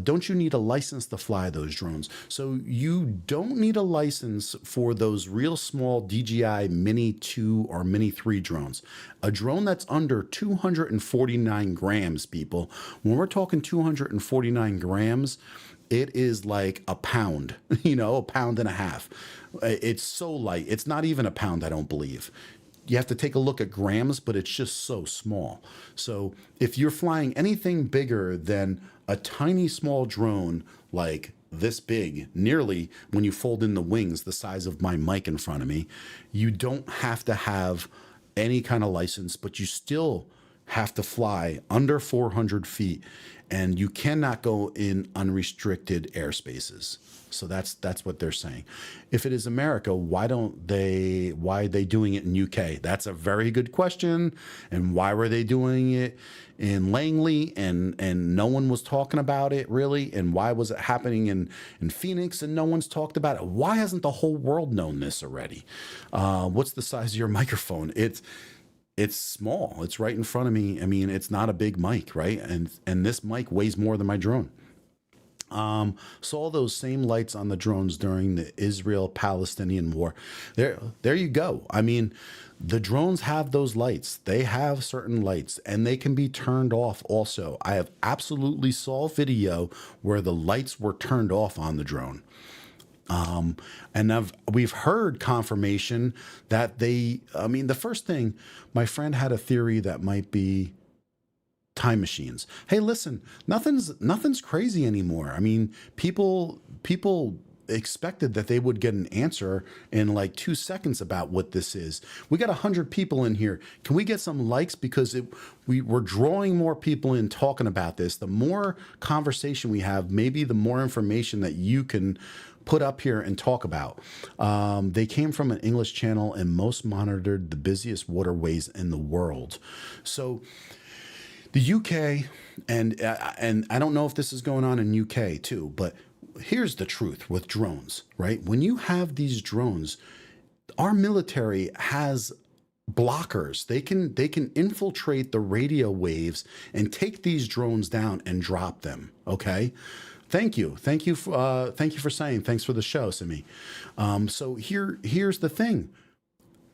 don't you need a license to fly those drones? So you don't need a license for those real small DJI Mini 2 or Mini 3 drones. A drone that's under 249 grams, people. When we're talking 249 grams, it is like a pound, a pound and a half. It's so light. It's not even a pound, I don't believe. You have to take a look at grams, but it's just so small. So if you're flying anything bigger than a tiny small drone like this big, nearly when you fold in the wings, the size of my mic in front of me, you don't have to have any kind of license, but you still have to fly under 400 feet, and you cannot go in unrestricted airspaces. So that's what they're saying. If it is America, why are they doing it in UK? That's a very good question. And why were they doing it in Langley and no one was talking about it really? And why was it happening in Phoenix and no one's talked about it? Why hasn't the whole world known this already? What's the size of your microphone? It's small. It's right in front of me. I mean, it's not a big mic, right? And this mic weighs more than my drone. Saw those same lights on the drones during the Israel-Palestinian war. There you go. I mean, the drones have those lights. They have certain lights, and they can be turned off also. I have absolutely saw video where the lights were turned off on the drone. And we've heard confirmation that the first thing, my friend had a theory that might be time machines. Hey, listen, nothing's crazy anymore. I mean, people expected that they would get an answer in like 2 seconds about what this is. We got 100 people in here. Can we get some likes? Because we're drawing more people in talking about this. The more conversation we have, maybe the more information that you can put up here and talk about. They came from an English channel and most monitored the busiest waterways in the world. So the UK, and I don't know if this is going on in UK too, but here's the truth with drones, right? When you have these drones, our military has blockers. They can infiltrate the radio waves and take these drones down and drop them. Okay. Thank you for saying thanks for the show, Simi. So here's the thing.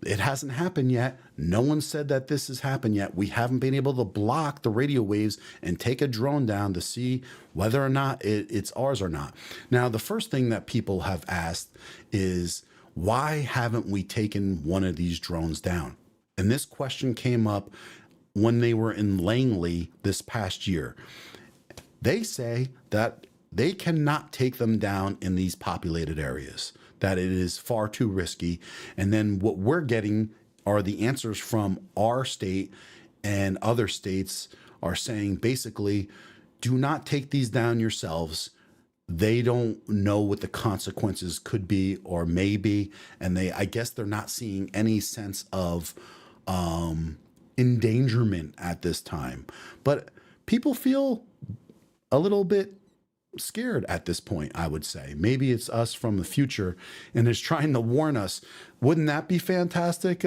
It hasn't happened yet. No one said that this has happened yet. We haven't been able to block the radio waves and take a drone down to see whether or not it's ours or not. Now, the first thing that people have asked is, why haven't we taken one of these drones down? And this question came up when they were in Langley this past year. They say that they cannot take them down in these populated areas, that it is far too risky. And then what we're getting are the answers from our state, and other states are saying basically, do not take these down yourselves. They don't know what the consequences could be or may be, and I guess they're not seeing any sense of endangerment at this time. But people feel a little bit scared at this point, I would say. Maybe it's us from the future and is trying to warn us. Wouldn't that be fantastic,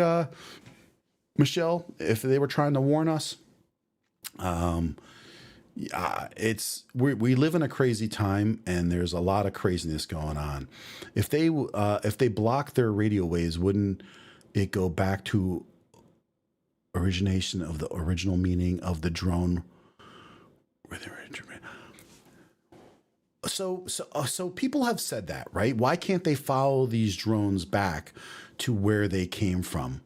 Michelle, if they were trying to warn us? We live in a crazy time, and there's a lot of craziness going on. If they block their radio waves, wouldn't it go back to origination of the original meaning of the drone? So people have said that, right? Why can't they follow these drones back to where they came from?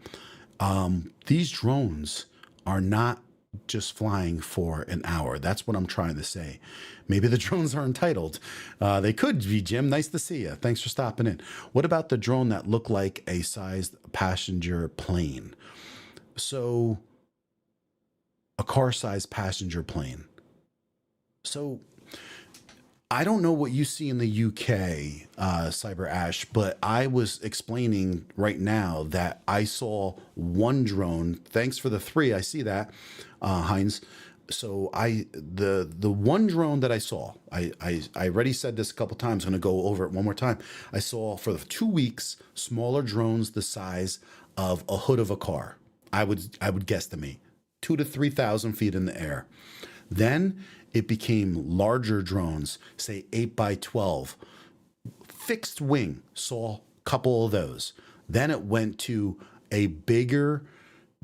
These drones are not just flying for an hour. That's what I'm trying to say. Maybe the drones are entitled. They could be, Jim. Nice to see you. Thanks for stopping in. What about the drone that looked like a sized passenger plane? So a car-sized passenger plane. So I don't know what you see in the UK, Cyber Ash, but I was explaining right now that I saw one drone. Thanks for the 3. I see that, Heinz. So the one drone that I saw, I already said this a couple times. I'm going to go over it one more time. I saw for the 2 weeks smaller drones the size of a hood of a car. I would guesstimate 2,000 to 3,000 feet in the air. Then it became larger drones, say 8 by 12, fixed wing. Saw a couple of those. Then it went to a bigger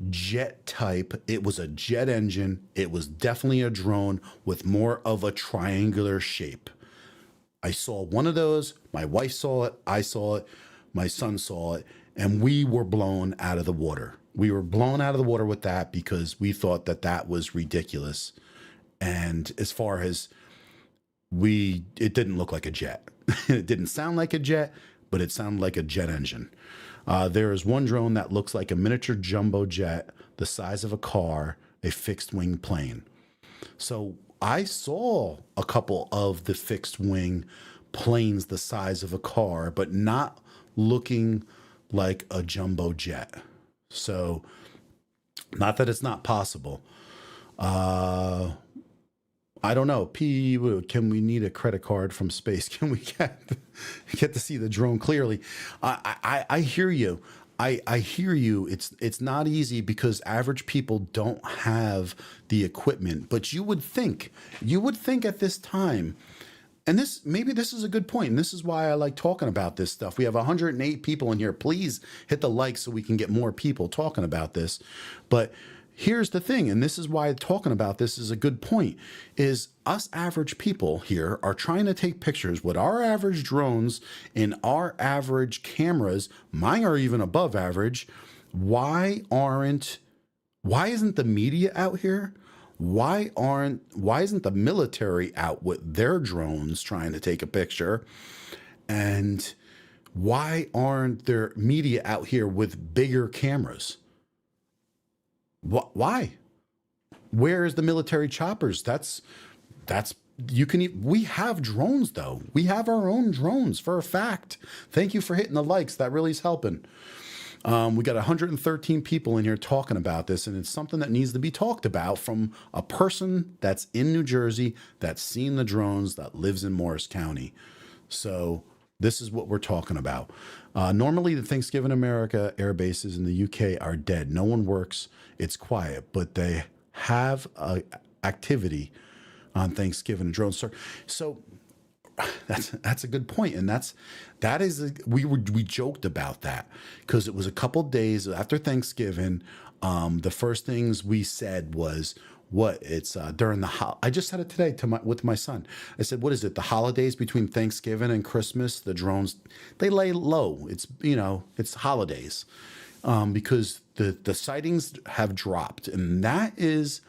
jet type. It was a jet engine. It was definitely a drone with more of a triangular shape. I saw one of those. My wife saw it. I saw it. My son saw it. And we were blown out of the water. We were blown out of the water with that because we thought that that was ridiculous. And as far as it didn't look like a jet. It didn't sound like a jet, but it sounded like a jet engine. There is one drone that looks like a miniature jumbo jet, the size of a car, a fixed wing plane. So I saw a couple of the fixed wing planes the size of a car, but not looking like a jumbo jet. So not that it's not possible. I don't know. Can we need a credit card from space? Can we get to see the drone clearly? I hear you. I hear you. It's not easy because average people don't have the equipment. But you would think at this time, and maybe this is a good point, and this is why I like talking about this stuff. We have 108 people in here. Please hit the like so we can get more people talking about this. But here's the thing, and this is why talking about this is a good point, is us average people here are trying to take pictures with our average drones and our average cameras. Mine are even above average. Why isn't the media out here? Why isn't the military out with their drones trying to take a picture? And why aren't there media out here with bigger cameras? Why? Where is the military choppers? We have drones though. We have our own drones for a fact. Thank you for hitting the likes. That really is helping. We got 113 people in here talking about this, and it's something that needs to be talked about from a person that's in New Jersey, that's seen the drones, that lives in Morris County. So this is what we're talking about. Normally, the Thanksgiving America air bases in the UK are dead. No one works. It's quiet, but they have activity on Thanksgiving and drones. So that's a good point, and we joked about that because it was a couple days after Thanksgiving. The first things we said was, it's during I just said it today with my son. I said, what is it, the holidays between Thanksgiving and Christmas? The drones, they lay low. It's holidays, because the sightings have dropped, and that is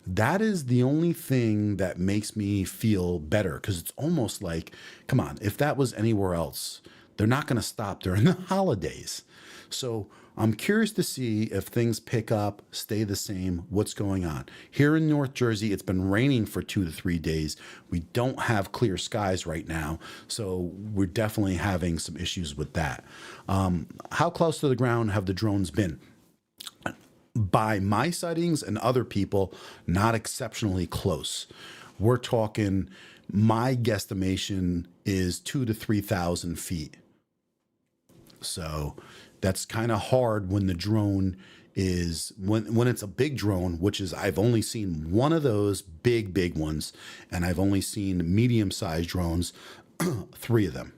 the only thing that makes me feel better, because it's almost like, come on, if that was anywhere else, They're not going to stop during the holidays. So I'm curious to see if things pick up, stay the same, what's going on. Here in North Jersey, it's been raining for 2 to 3 days. We don't have clear skies right now, so we're definitely having some issues with that. How close to the ground have the drones been? By my sightings and other people, not exceptionally close. We're talking, my guesstimation is 2 to 3,000 feet. So that's kind of hard when the drone is when it's a big drone, which is, I've only seen one of those big ones, and I've only seen medium-sized drones, 3 of them.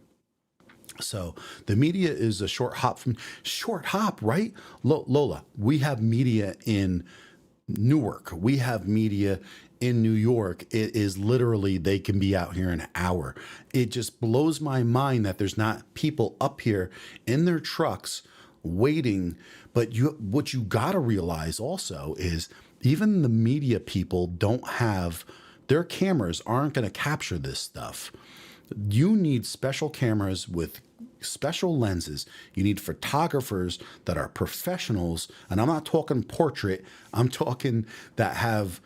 So the media is a short hop, right? Lola, we have media in Newark. We have media in New York. It is literally, they can be out here in an hour. It just blows my mind that there's not people up here in their trucks waiting. But what you got to realize also is even the media people don't have, their cameras aren't going to capture this stuff. You need special cameras with special lenses. You need photographers that are professionals. And I'm not talking portrait. I'm talking that have,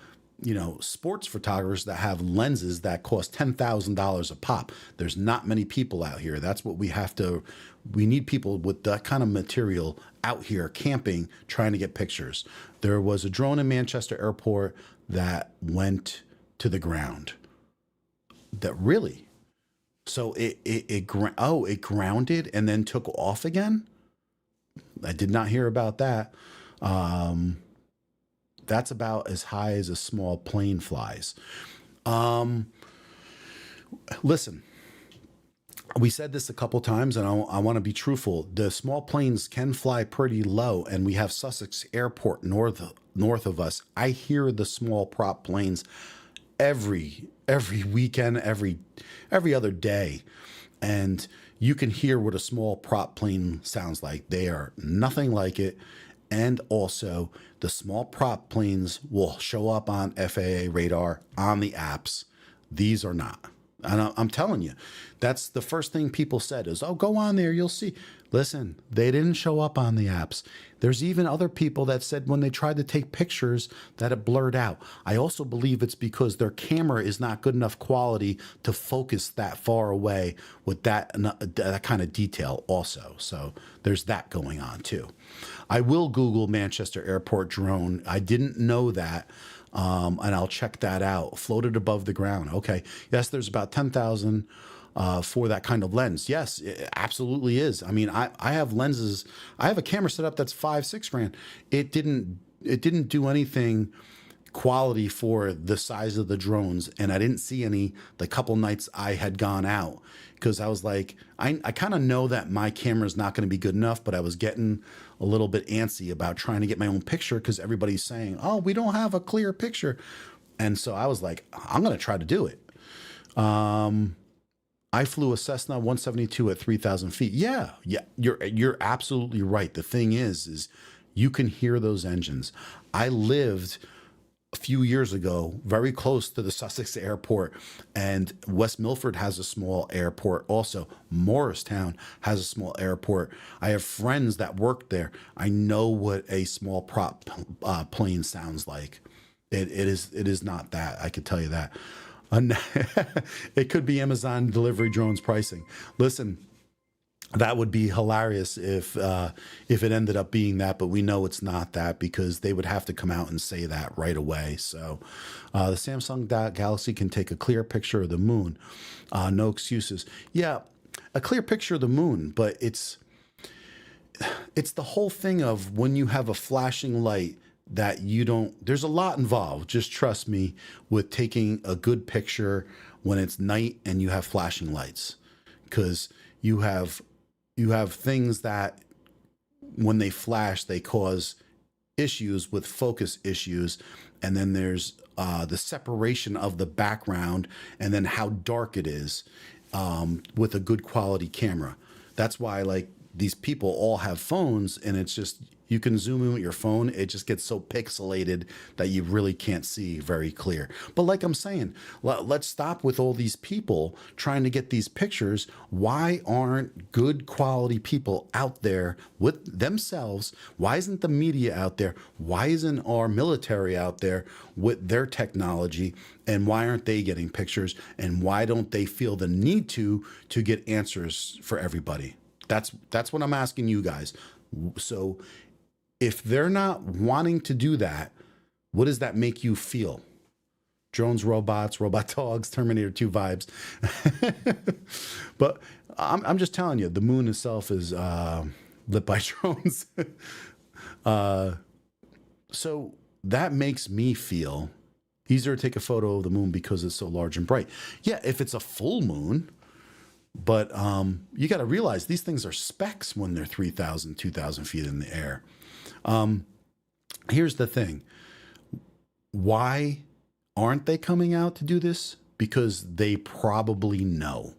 sports photographers that have lenses that cost $10,000 a pop. There's not many people out here. That's what we need people with that kind of material out here camping, trying to get pictures. There was a drone in Manchester Airport that went to the ground. That really? So it grounded and then took off again? I did not hear about that. That's about as high as a small plane flies. Listen, we said this a couple times, and I want to be truthful. The small planes can fly pretty low, and we have Sussex Airport north of us. I hear the small prop planes every weekend, every other day, and you can hear what a small prop plane sounds like. They are nothing like it. And also, the small prop planes will show up on FAA radar, on the apps. These are not. And I'm telling you, that's the first thing people said is, oh, go on there, you'll see. Listen, they didn't show up on the apps. There's even other people that said when they tried to take pictures that it blurred out. I also believe it's because their camera is not good enough quality to focus that far away with that kind of detail also. So there's that going on too. I will Google Manchester Airport drone. I didn't know that. And I'll check that out. Floated above the ground. Okay. Yes, there's about 10,000 for that kind of lens. Yes, it absolutely is. I mean, I have lenses. I have a camera set up that's $5-6 grand. It didn't do anything quality for the size of the drones, and I didn't see any the couple nights I had gone out, because I was like, I kind of know that my camera is not going to be good enough, but I was getting a little bit antsy about trying to get my own picture because everybody's saying, oh, we don't have a clear picture. And so I was like, I'm going to try to do it. I flew a Cessna 172 at 3,000 feet. Yeah, you're absolutely right. The thing is you can hear those engines. I lived a few years ago very close to the Sussex Airport, and West Milford has a small airport also. Morristown has a small airport. I have friends that work there. I know what a small prop plane sounds like. It is not that. I could tell you that. It could be Amazon delivery drones pricing. Listen, that would be hilarious if it ended up being that, but we know it's not that because they would have to come out and say that right away. So the Samsung Galaxy can take a clear picture of the moon. No excuses. Yeah, a clear picture of the moon, but it's the whole thing of when you have a flashing light that you don't, there's a lot involved. Just trust me with taking a good picture when it's night and you have flashing lights, because you have things that when they flash, they cause issues with focus issues. And then there's the separation of the background and then how dark it is with a good quality camera. That's why like these people all have phones, and it's just, You can zoom in with your phone. It just gets so pixelated that you really can't see very clear. But like I'm saying, let's stop with all these people trying to get these pictures. Why aren't good quality people out there with themselves? Why isn't the media out there? Why isn't our military out there with their technology? And why aren't they getting pictures? And why don't they feel the need to get answers for everybody? That's what I'm asking you guys. So if they're not wanting to do that, what does that make you feel? Drones, robots, robot dogs, Terminator 2 vibes. But I'm just telling you, the moon itself is lit by drones. So that makes me feel easier to take a photo of the moon because it's so large and bright. Yeah, if it's a full moon, but you got to realize these things are specks when they're 3,000, 2,000 feet in the air. Here's the thing. Why aren't they coming out to do this? Because they probably know.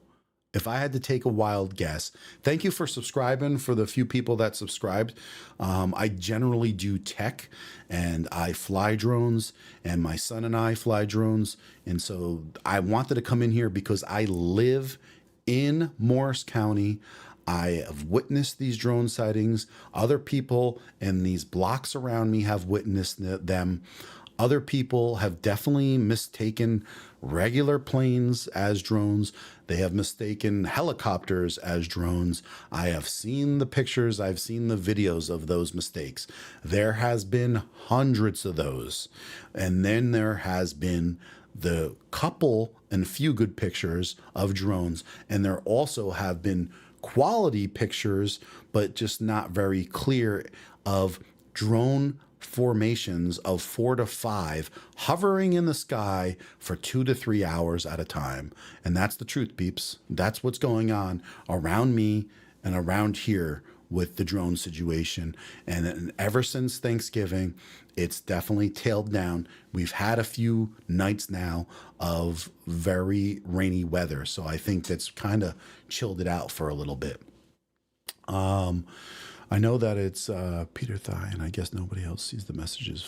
If I had to take a wild guess, thank you for subscribing for the few people that subscribed. I generally do tech and I fly drones, and my son and I fly drones. And so I wanted to come in here because I live in Morris County. I have witnessed these drone sightings. Other people in these blocks around me have witnessed them. Other people have definitely mistaken regular planes as drones. They have mistaken helicopters as drones. I have seen the pictures. I've seen the videos of those mistakes. There has been hundreds of those. And then there has been the couple and few good pictures of drones. And there also have been quality pictures, but just not very clear, of drone formations of 4 to 5 hovering in the sky for 2 to 3 hours at a time. And that's the truth, peeps. That's what's going on around me and around here with the drone situation. And ever since Thanksgiving, it's definitely tailed down. We've had a few nights now of very rainy weather. So I think that's kind of chilled it out for a little bit. I know that it's Peter Thigh, and I guess nobody else sees the messages.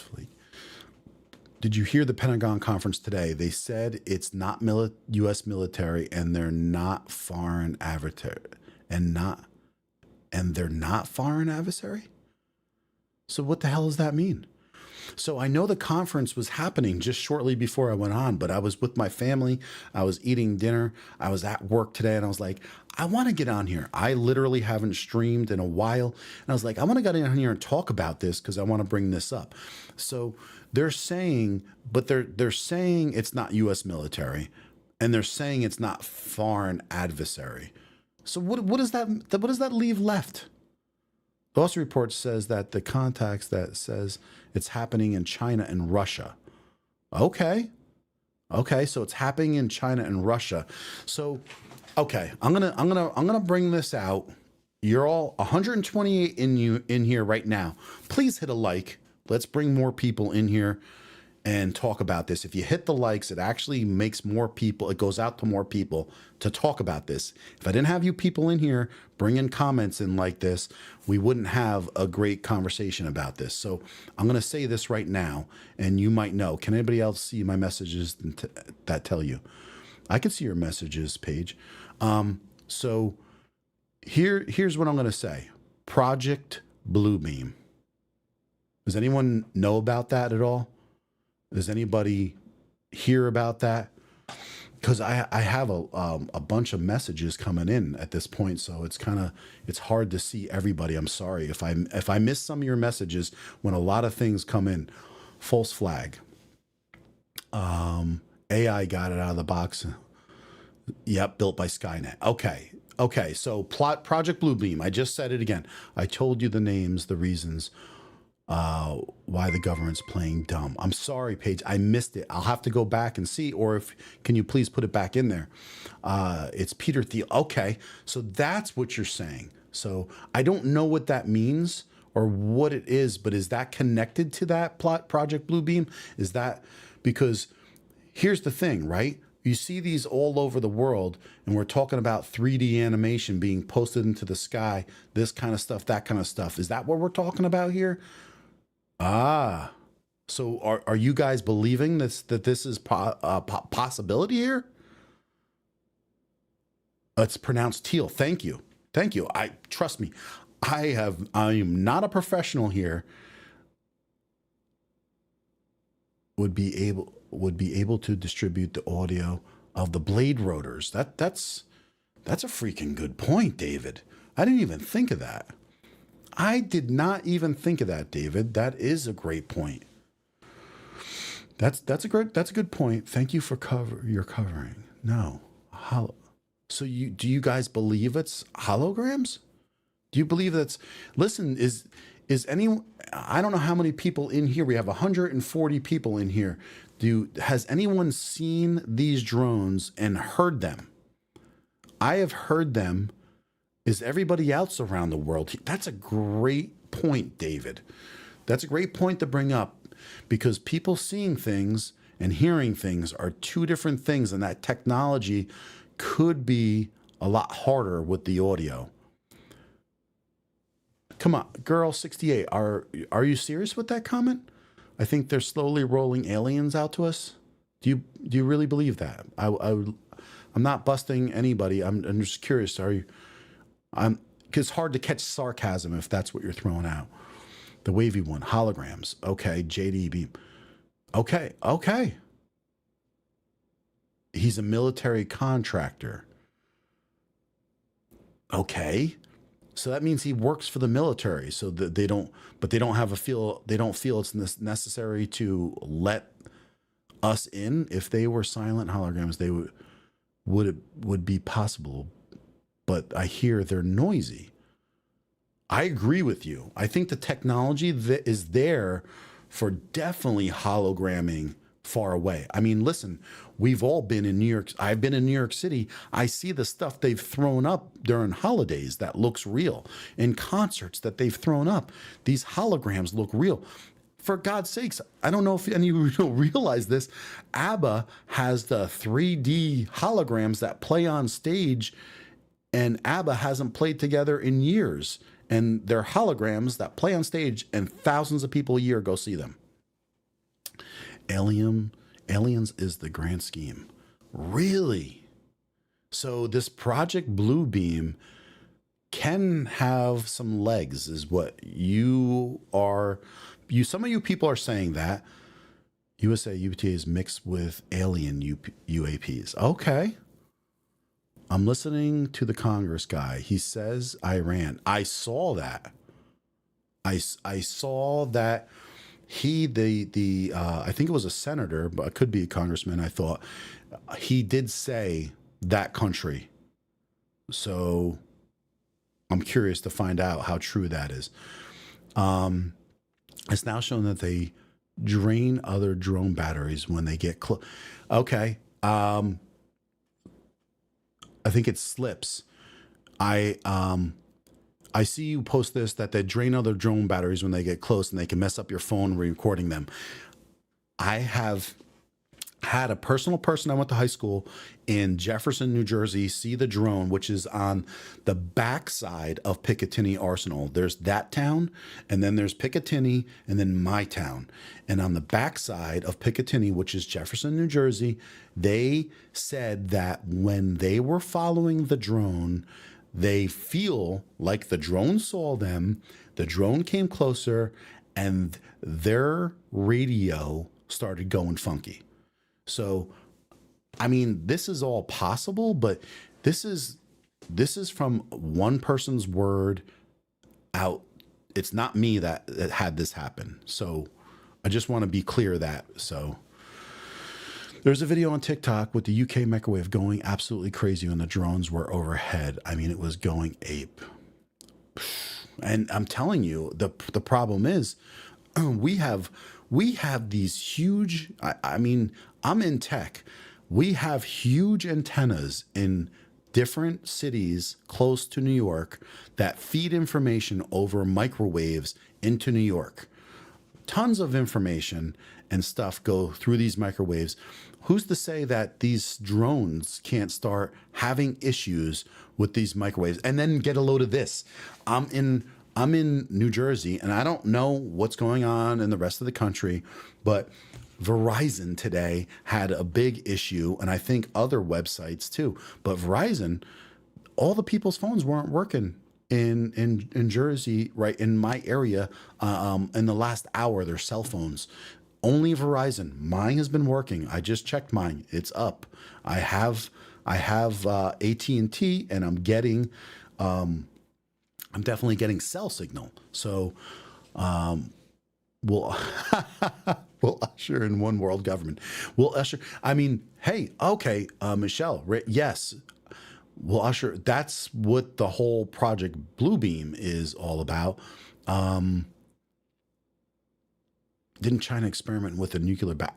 Did you hear the Pentagon conference today? They said it's not U.S. military, and they're not foreign adversary, and they're not foreign adversary. So what the hell does that mean? So I know the conference was happening just shortly before I went on, but I was with my family. I was eating dinner. I was at work today, and I was like, I want to get on here. I literally haven't streamed in a while. And I was like, I want to get on here and talk about this because I want to bring this up. So they're saying, but they're saying it's not U.S. military, and they're saying it's not foreign adversary. So what does that leave left? The Austin report says that the contacts that says it's happening in China and Russia. Okay, so it's happening in China and Russia. So, okay, I'm gonna bring this out. You're all 128 in here right now. Please hit a like. Let's bring more people in here and talk about this. If you hit the likes, it actually makes more people, it goes out to more people to talk about this. If I didn't have you people in here bringing comments in like this, we wouldn't have a great conversation about this. So I'm going to say this right now, and you might know. Can anybody else see my messages that tell you? I can see your messages, Paige. So here's what I'm going to say. Project Bluebeam. Does anyone know about that at all? Does anybody hear about that? Because I have a bunch of messages coming in at this point, so it's hard to see everybody. I'm sorry if I miss some of your messages when a lot of things come in. False flag. AI got it out of the box. Yep, built by Skynet. Okay. So Project Bluebeam. I just said it again. I told you the names, the reasons. Why the government's playing dumb. I'm sorry, Paige, I missed it. I'll have to go back and see, or can you please put it back in there? It's Peter Thiel. Okay, so that's what you're saying. So I don't know what that means or what it is, but is that connected to that Project Bluebeam? Is that because here's the thing, right? You see these all over the world, and we're talking about 3D animation being posted into the sky, this kind of stuff, that kind of stuff. Is that what we're talking about here? Ah, so are you guys believing that this is possibility here? It's pronounced teal. Thank you. Thank you. I trust me. I am not a professional here. Would be able to distribute the audio of the blade rotors. That's a freaking good point, David. I didn't even think of that. I did not even think of that, David. That is a great point. That's a good point. Thank you for your covering. No, so do you guys believe it's holograms? Do you believe that's? Listen, is any? I don't know how many people in here. We have 140 people in here. Has anyone seen these drones and heard them? I have heard them. Is everybody else around the world? That's a great point, David. That's a great point to bring up, because people seeing things and hearing things are two different things, and that technology could be a lot harder with the audio. Come on, girl 68, are you serious with that comment? I think they're slowly rolling aliens out to us. Do you really believe that? I'm not busting anybody. I'm just curious. Are you? Because it's hard to catch sarcasm if that's what you're throwing out. The wavy one, holograms. Okay, JDB. Okay. He's a military contractor. Okay. So that means he works for the military. So that they don't feel it's necessary to let us in. If they were silent holograms, they would be possible. But I hear they're noisy. I agree with you. I think the technology that is there for definitely hologramming far away. I mean, listen, we've all been in New York. I've been in New York City. I see the stuff they've thrown up during holidays that looks real. In concerts that they've thrown up, these holograms look real. For God's sakes, I don't know if any of you realize this. ABBA has the 3D holograms that play on stage, and ABBA hasn't played together in years. And they're holograms that play on stage, and thousands of people a year go see them. Aliens is the grand scheme. Really? So this Project Bluebeam can have some legs, is what some of you people are saying that. USA UPT is mixed with alien UAPs. Okay. I'm listening to the Congress guy. He says Iran. I saw that. I saw that I think it was a senator, but it could be a congressman. I thought he did say that country. So I'm curious to find out how true that is. It's now shown that they drain other drone batteries when they get close. Okay. I think it slips. I see you post this, that they drain other drone batteries when they get close, and they can mess up your phone recording them. I have had a personal person I went to high school in Jefferson, New Jersey, see the drone, which is on the backside of Picatinny Arsenal. There's that town, and then there's Picatinny, and then my town. And on the backside of Picatinny, which is Jefferson, New Jersey, they said that when they were following the drone, they feel like the drone saw them, the drone came closer, and their radio started going funky. So, I mean, this is all possible, but this is from one person's word out. It's not me that had this happen. So I just want to be clear that. So there's a video on TikTok with the UK microwave going absolutely crazy when the drones were overhead. I mean, it was going ape. And I'm telling you, the problem is we have these huge, I mean, I'm in tech. We have huge antennas in different cities close to New York that feed information over microwaves into New York. Tons of information and stuff go through these microwaves. who's to say that these drones can't start having issues with these microwaves? And then get a load of this. I'm in New Jersey, and I don't know what's going on in the rest of the country, but Verizon today had a big issue, and I think other websites too. But Verizon, all the people's phones weren't working in Jersey, right in my area. In the last hour, their cell phones. Only Verizon. Mine has been working. I just checked mine. It's up. I have AT&T, and I'm definitely getting cell signal. So we'll we'll usher in one world government. We'll usher. I mean, hey, okay, Michelle. Yes, we'll usher. That's what the whole Project Bluebeam is all about. Didn't China experiment with a nuclear that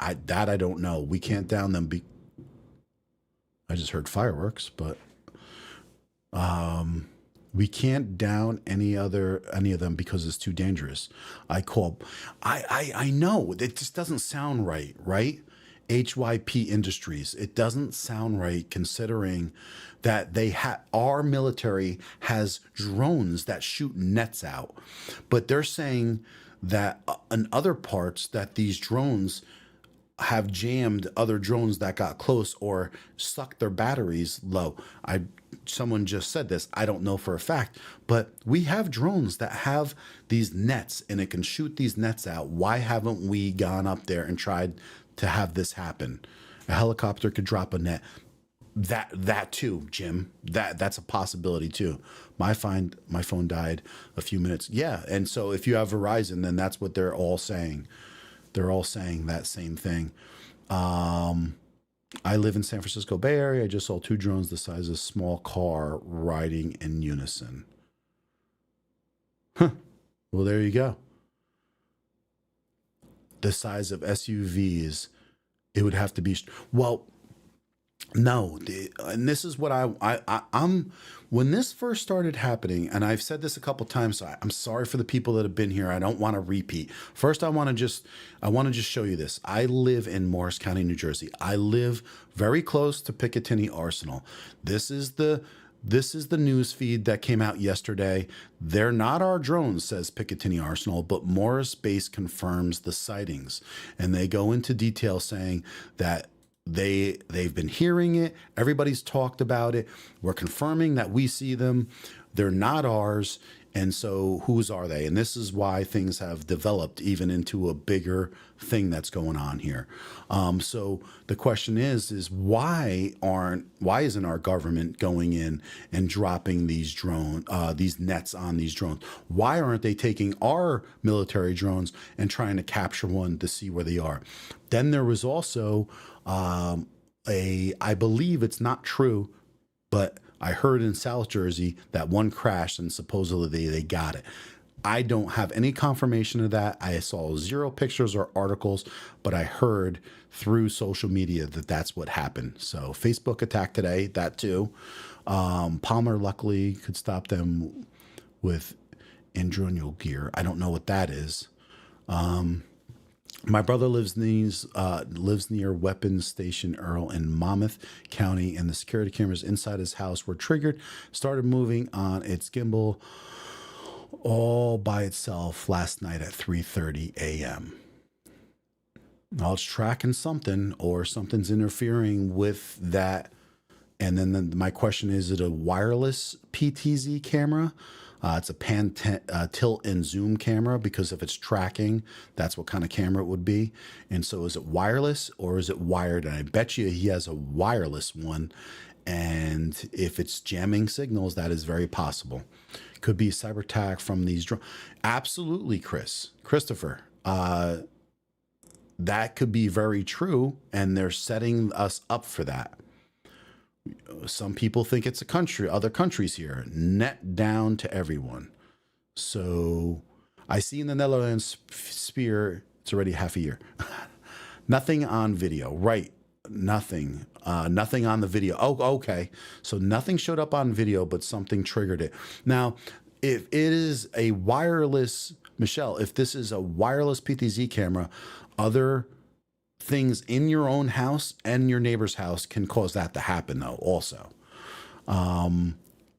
I don't know. We can't down them. I just heard fireworks, but we can't down any of them because it's too dangerous. I know it just doesn't sound right, right? HYP Industries. It doesn't sound right considering that our military has drones that shoot nets out, but they're saying that in other parts that these drones have jammed other drones that got close or sucked their batteries low. Someone just said this. I don't know for a fact, but we have drones that have these nets and it can shoot these nets out. Why haven't we gone up there and tried to have this happen? A helicopter could drop a net. That too, Jim. That's a possibility too. My phone died a few minutes. Yeah, and so if you have Verizon, then that's what they're all saying. They're all saying that same thing. I live in San Francisco Bay Area. I just saw 2 drones the size of a small car riding in unison. Huh. Well, there you go. The size of SUVs, it would have to be. Well, no, and this is what I'm. When this first started happening, and I've said this a couple times, so I'm sorry for the people that have been here. I don't want to repeat. First, I want to just show you this. I live in Morris County, New Jersey. I live very close to Picatinny Arsenal. This is the news feed that came out yesterday. They're not our drones, says Picatinny Arsenal, but Morris Base confirms the sightings, and they go into detail saying that they've been hearing it. Everybody's talked about it. We're confirming that we see them. They're not ours. And so whose are they? And this is why things have developed even into a bigger thing that's going on here. So the question is why isn't our government going in and dropping these nets on these drones? Why aren't they taking our military drones and trying to capture one to see where they are? Then there was also I believe it's not true, but I heard in South Jersey that one crashed and supposedly they got it. I don't have any confirmation of that. I saw 0 pictures or articles, but I heard through social media that that's what happened. So Facebook attack today, that too. Palmer luckily could stop them with Indronal gear. I don't know what that is. My brother lives near Weapons Station Earl in Monmouth County, and the security cameras inside his house were triggered, started moving on its gimbal all by itself last night at 3:30 a.m. Well, it's tracking something, or something's interfering with that. And then my question is it a wireless PTZ camera? It's a pan, tilt, and zoom camera, because if it's tracking, that's what kind of camera it would be. And so is it wireless or is it wired? And I bet you he has a wireless one. And if it's jamming signals, that is very possible. Could be a cyber attack from these drones. Absolutely, Christopher. That could be very true. And they're setting us up for that. Some people think it's other countries here. Net down to everyone. So I see in the Netherlands sphere, it's already half a year. Nothing on video, right? Nothing on the video. Oh, okay. So nothing showed up on video, but something triggered it. Now, if it is a wireless, Michelle, if this is a wireless PTZ camera, other things in your own house and your neighbor's house can cause that to happen, though, also.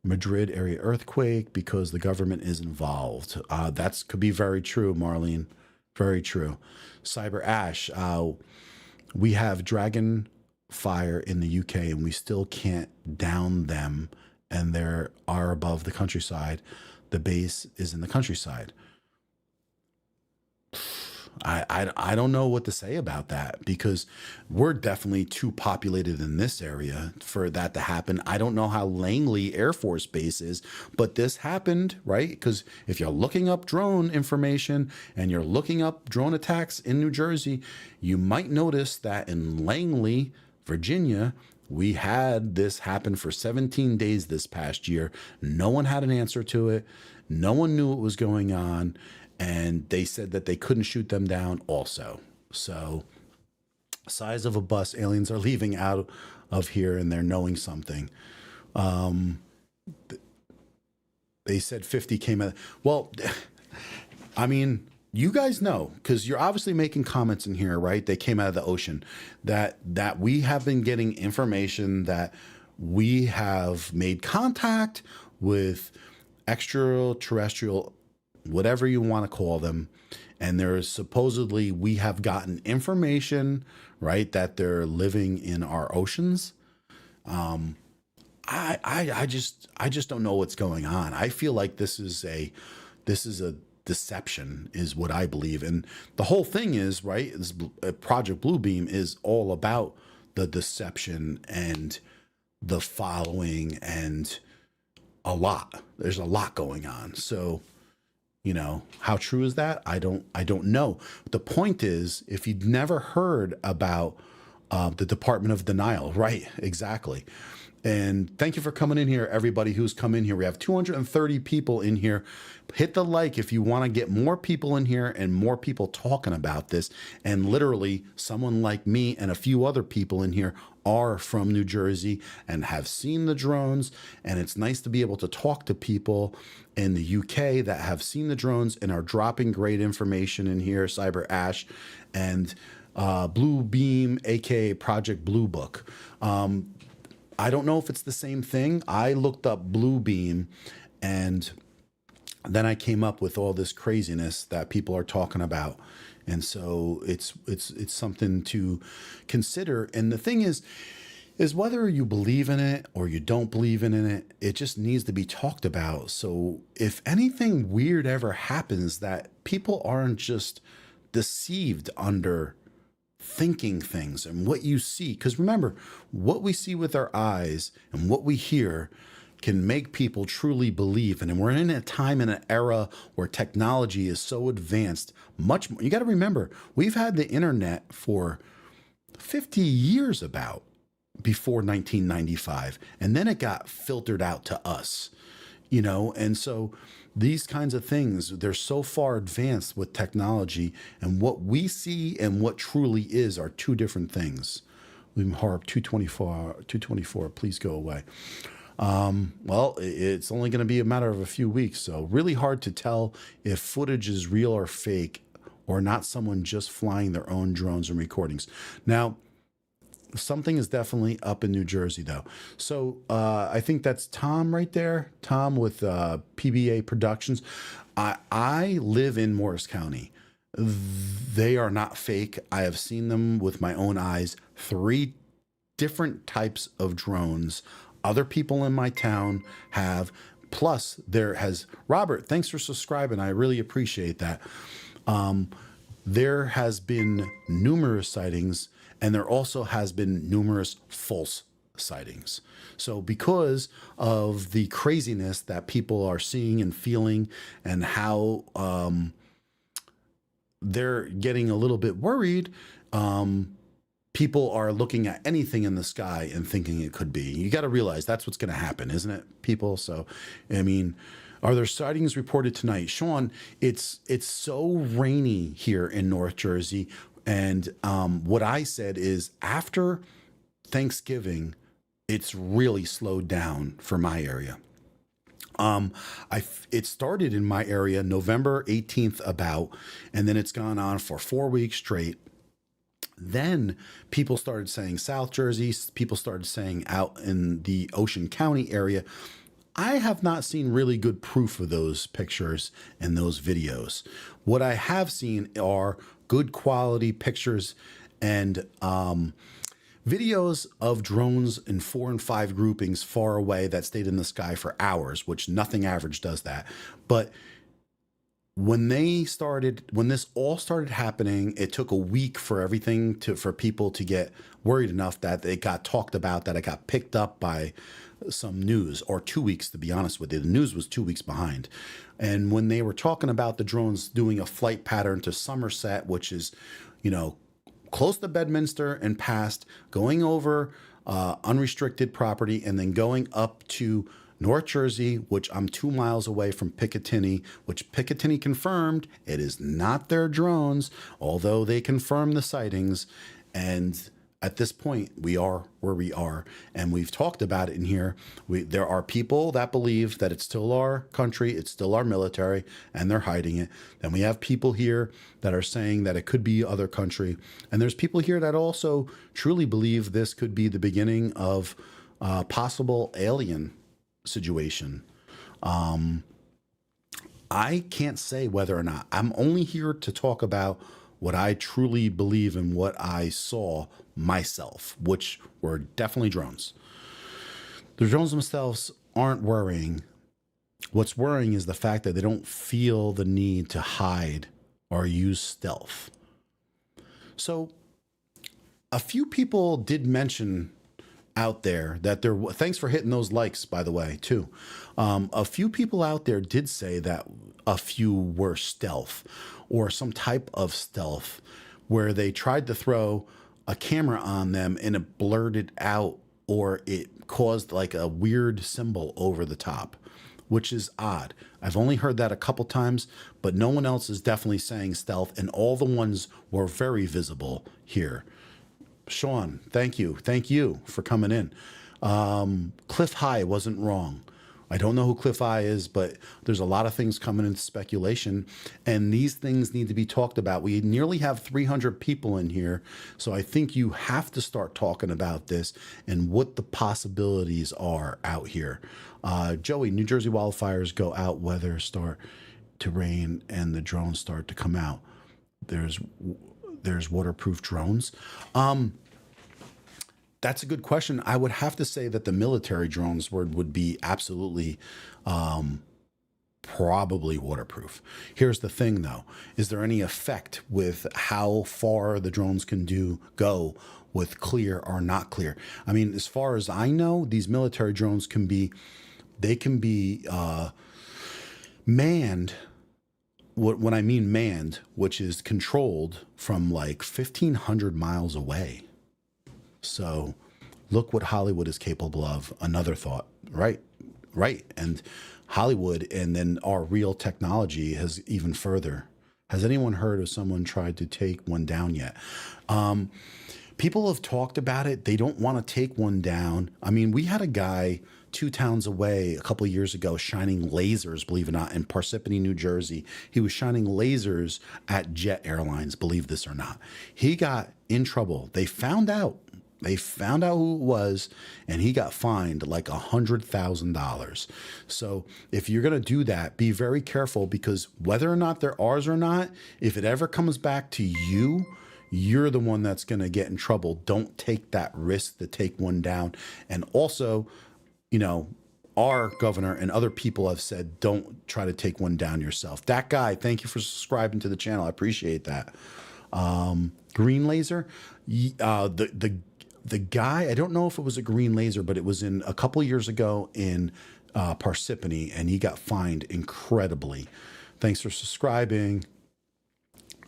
Madrid area earthquake because the government is involved. That could be very true, Marlene. Very true. Cyber Ash. We have dragon fire in the UK and we still can't down them, and they are above the countryside. The base is in the countryside. I don't know what to say about that, because we're definitely too populated in this area for that to happen. I don't know how Langley Air Force Base is, but this happened, right? Because if you're looking up drone information and you're looking up drone attacks in New Jersey, you might notice that in Langley, Virginia, we had this happen for 17 days this past year. No one had an answer to it. No one knew what was going on. And they said that they couldn't shoot them down also. So, size of a bus, aliens are leaving out of here and they're knowing something. They said 50 came out. Well, I mean, you guys know, because you're obviously making comments in here, right? They came out of the ocean. That we have been getting information that we have made contact with extraterrestrial, whatever you want to call them, and there's supposedly we have gotten information, right, that they're living in our oceans. I just don't know what's going on. I feel like this is a deception, is what I believe, and the whole thing is, right, this Project Bluebeam is all about the deception and the following, and there's a lot going on. So, you know, how true is that? I don't know. The point is, if you'd never heard about the Department of Denial, right? Exactly. And thank you for coming in here, everybody who's come in here. We have 230 people in here. Hit the like if you want to get more people in here and more people talking about this. And literally, someone like me and a few other people in here are from New Jersey and have seen the drones. And it's nice to be able to talk to people in the UK that have seen the drones and are dropping great information in here. Cyber Ash and Blue Beam, aka Project Blue Book. I don't know if it's the same thing. I looked up Blue Beam, and then I came up with all this craziness that people are talking about. And so it's something to consider. And the thing is whether you believe in it or you don't believe in it, it just needs to be talked about. So if anything weird ever happens, that people aren't just deceived under thinking things and what you see. Because remember, what we see with our eyes and what we hear can make people truly believe. And we're in a time and an era where technology is so advanced, much more. You got to remember, we've had the internet for 50 years about before 1995, and then it got filtered out to us, you know. And so these kinds of things, they're so far advanced with technology, and what we see and what truly is are two different things. Harp 224, please go away. Well, it's only going to be a matter of a few weeks, so really hard to tell if footage is real or fake, or not someone just flying their own drones and recordings. Now, something is definitely up in New Jersey, though. So I think that's Tom right there. Tom with PBA Productions. I live in Morris County. They are not fake. I have seen them with my own eyes. 3 different types of drones. Other people in my town have. Plus, there has Robert. Thanks for subscribing. I really appreciate that. There has been numerous sightings. And there also has been numerous false sightings. So because of the craziness that people are seeing and feeling, and how they're getting a little bit worried, people are looking at anything in the sky and thinking it could be. You got to realize that's what's going to happen, isn't it, people? So, I mean, are there sightings reported tonight? Sean, it's so rainy here in North Jersey. And what I said is, after Thanksgiving, it's really slowed down for my area. It started in my area November 18th about, and then it's gone on for 4 weeks straight. Then people started saying South Jersey, people started saying out in the Ocean County area. I have not seen really good proof of those pictures and those videos. What I have seen are good quality pictures and videos of drones in 4 and 5 groupings far away that stayed in the sky for hours, which nothing average does that. But when this all started happening, it took a week for for people to get worried enough that it got talked about, that it got picked up by some news, or 2 weeks, to be honest with you. The news was 2 weeks behind. And when they were talking about the drones doing a flight pattern to Somerset, which is, close to Bedminster and past, going over unrestricted property, and then going up to North Jersey, which I'm 2 miles away from Picatinny, which Picatinny confirmed it is not their drones, although they confirmed the sightings. And at this point, we are where we are. And we've talked about it in here. There are people that believe that it's still our country, it's still our military, and they're hiding it. Then we have people here that are saying that it could be other country. And there's people here that also truly believe this could be the beginning of possible alien situation. I can't say whether or not. I'm only here to talk about what I truly believe and what I saw myself, which were definitely drones. The drones themselves aren't worrying. What's worrying is the fact that they don't feel the need to hide or use stealth. So a few people did mention out there that thanks for hitting those likes, by the way, too. A few people out there did say that a few were stealth or some type of stealth, where they tried to throw a camera on them and it blurred it out, or it caused like a weird symbol over the top, which is odd. I've only heard that a couple times, but no one else is definitely saying stealth, and all the ones were very visible here. Sean, thank you. Thank you for coming in. Cliff High wasn't wrong. I don't know who Cliff High is, but there's a lot of things coming into speculation, and these things need to be talked about. We nearly have 300 people in here, so I think you have to start talking about this and what the possibilities are out here. Joey, New Jersey wildfires go out, weather start to rain, and the drones start to come out. There's waterproof drones. That's a good question. I would have to say that the military drones would be absolutely probably waterproof. Here's the thing, though. Is there any effect with how far the drones can go with clear or not clear? I mean, as far as I know, these military drones can be manned. When I mean manned, which is controlled from like 1,500 miles away. So look what Hollywood is capable of. Another thought, right? And Hollywood, and then our real technology has even further. Has anyone heard of someone tried to take one down yet? People have talked about it. They don't want to take one down. I mean, we had a guy 2 towns away a couple of years ago shining lasers, believe it or not, in Parsippany, New Jersey. He was shining lasers at Jet Airlines, believe this or not. He got in trouble. They found out who it was, and he got fined like $100,000. So if you're going to do that, be very careful, because whether or not they're ours or not, if it ever comes back to you, you're the one that's going to get in trouble. Don't take that risk to take one down. And also, our governor and other people have said, don't try to take one down yourself. That guy, thank you for subscribing to the channel. I appreciate that. Green laser, the guy, I don't know if it was a green laser, but it was in a couple years ago in Parsippany, and he got fined incredibly. Thanks for subscribing.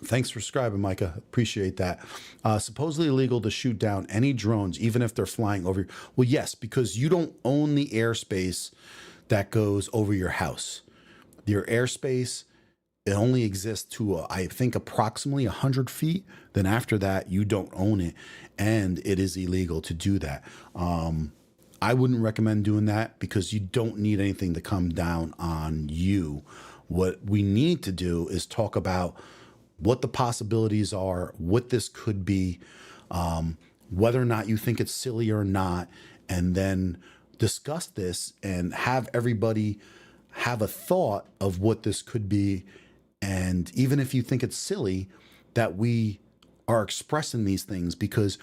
Micah. Appreciate that. Supposedly illegal to shoot down any drones, even if they're flying over. Well, yes, because you don't own the airspace that goes over your house. Your airspace, it only exists to, I think, approximately 100 feet. Then after that, you don't own it, and it is illegal to do that. I wouldn't recommend doing that, because you don't need anything to come down on you. What we need to do is talk about what the possibilities are, what this could be, whether or not you think it's silly or not, and then discuss this and have everybody have a thought of what this could be. And even if you think it's silly, that we are expressing these things, because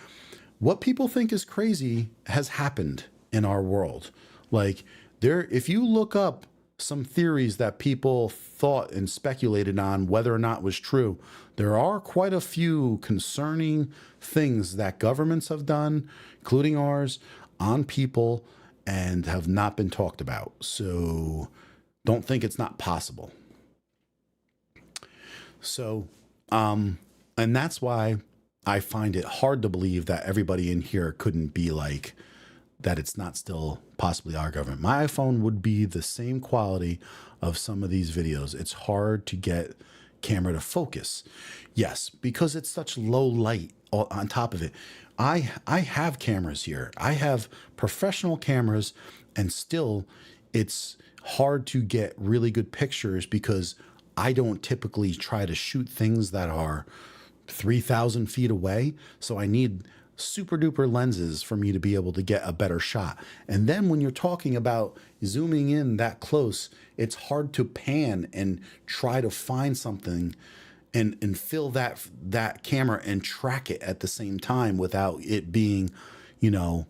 what people think is crazy has happened in our world. Like, if you look up some theories that people thought and speculated on whether or not was true, there are quite a few concerning things that governments have done, including ours, on people, and have not been talked about. So don't think it's not possible. So, and that's why I find it hard to believe that everybody in here couldn't be like, that it's not still possibly our government. My iPhone would be the same quality of some of these videos. It's hard to get camera to focus. Yes, because it's such low light on top of it. I have cameras here. I have professional cameras, and still it's hard to get really good pictures because I don't typically try to shoot things that are 3,000 feet away. So I need super duper lenses for me to be able to get a better shot. And then when you're talking about zooming in that close, it's hard to pan and try to find something and fill that camera and track it at the same time without it being, you know,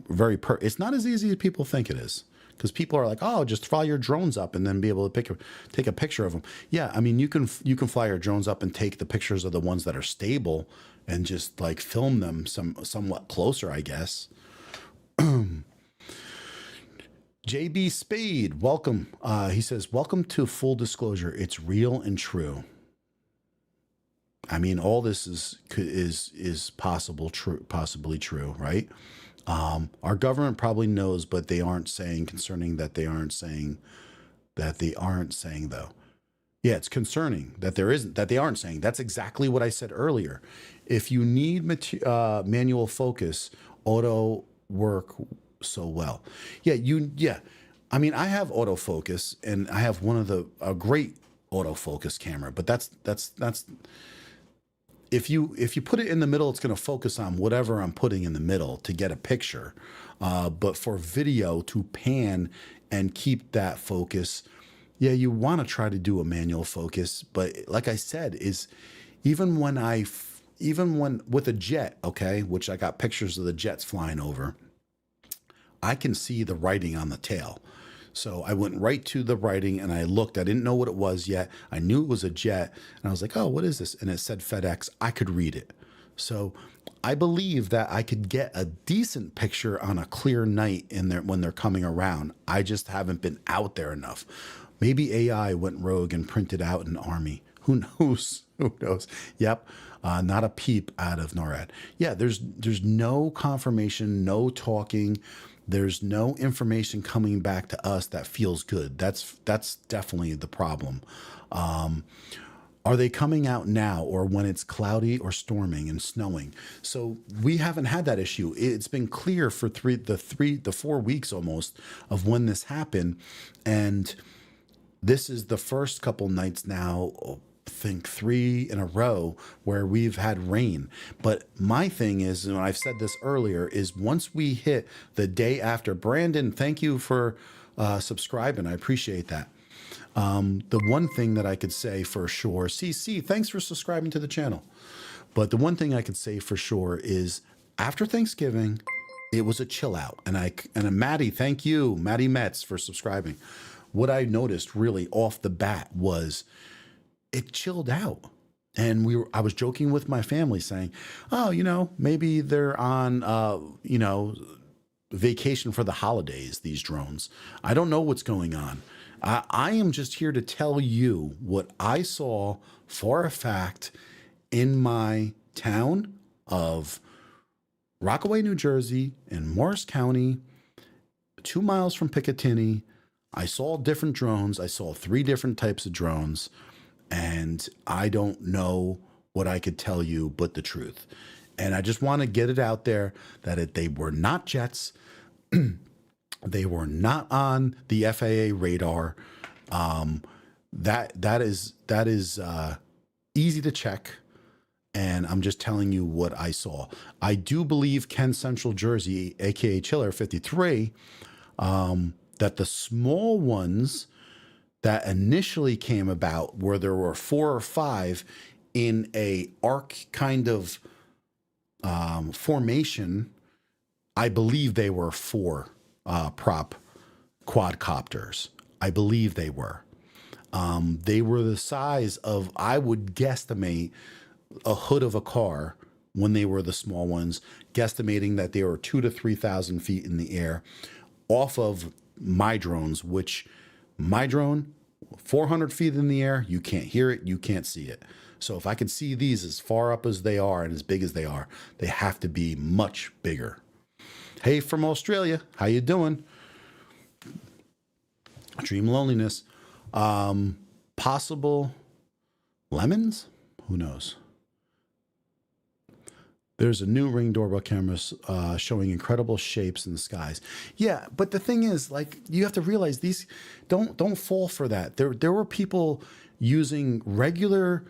it's not as easy as people think it is. Because people are like, oh, just fly your drones up and then be able to take a picture of them. Yeah, I mean, you can fly your drones up and take the pictures of the ones that are stable and just like film them somewhat closer, I guess. JB Spade, welcome. He says, welcome to Full Disclosure. It's real and true. I mean, all this is possibly true, right? Our government probably knows, but they aren't saying concerning that they aren't saying though. Yeah, it's concerning that they aren't saying. That's exactly what I said earlier. If you need manual focus, auto work so well. Yeah. I mean, I have autofocus, and I have a great autofocus camera, but that's if you put it in the middle, it's going to focus on whatever I'm putting in the middle to get a picture. But for video to pan and keep that focus, yeah, you want to try to do a manual focus. But like I said, even when with a jet, okay, which I got pictures of the jets flying over, I can see the writing on the tail. So I went right to the writing and I looked. I didn't know what it was yet. I knew it was a jet. And I was like, oh, what is this? And it said FedEx. I could read it. So I believe that I could get a decent picture on a clear night when they're coming around. I just haven't been out there enough. Maybe AI went rogue and printed out an army. Who knows? Who knows? Yep. Not a peep out of NORAD. Yeah, there's no confirmation, no talking. There's no information coming back to us that feels good. That's definitely the problem. Are they coming out now or when it's cloudy or storming and snowing? So we haven't had that issue. It's been clear for the 4 weeks almost of when this happened. And this is the first couple nights now, I think 3 in a row, where we've had rain. But my thing is, and I've said this earlier, is once we hit the day after, Brandon, thank you for subscribing. I appreciate that. The one thing that I could say for sure, CC, thanks for subscribing to the channel. But the one thing I could say for sure is after Thanksgiving, it was a chill out. And Maddie, thank you, Maddie Metz, for subscribing. What I noticed really off the bat was it chilled out. And I was joking with my family saying, oh, maybe they're on, vacation for the holidays, these drones. I don't know what's going on. I am just here to tell you what I saw for a fact in my town of Rockaway, New Jersey, in Morris County, 2 miles from Picatinny. I saw different drones. I saw 3 different types of drones. And I don't know what I could tell you but the truth. And I just want to get it out there that they were not jets. They were not on the FAA radar. That is easy to check. And I'm just telling you what I saw. I do believe Ken Central Jersey, aka Chiller 53, that the small ones that initially came about, where there were 4 or 5 in a arc kind of formation, I believe they were 4 prop quadcopters. I believe they were. They were the size of, I would guesstimate, a hood of a car when they were the small ones, guesstimating that they were 2,000 to 3,000 feet in the air off of my drones, which my drone, 400 feet in the air, you can't hear it, you can't see it. So if I could see these as far up as they are and as big as they are, they have to be much bigger. Hey, from Australia, how you doing? Dream loneliness. Possible lemons? Who knows? There's a new Ring doorbell camera showing incredible shapes in the skies. Yeah, but the thing is, like, you have to realize these don't fall for that. There were people using regular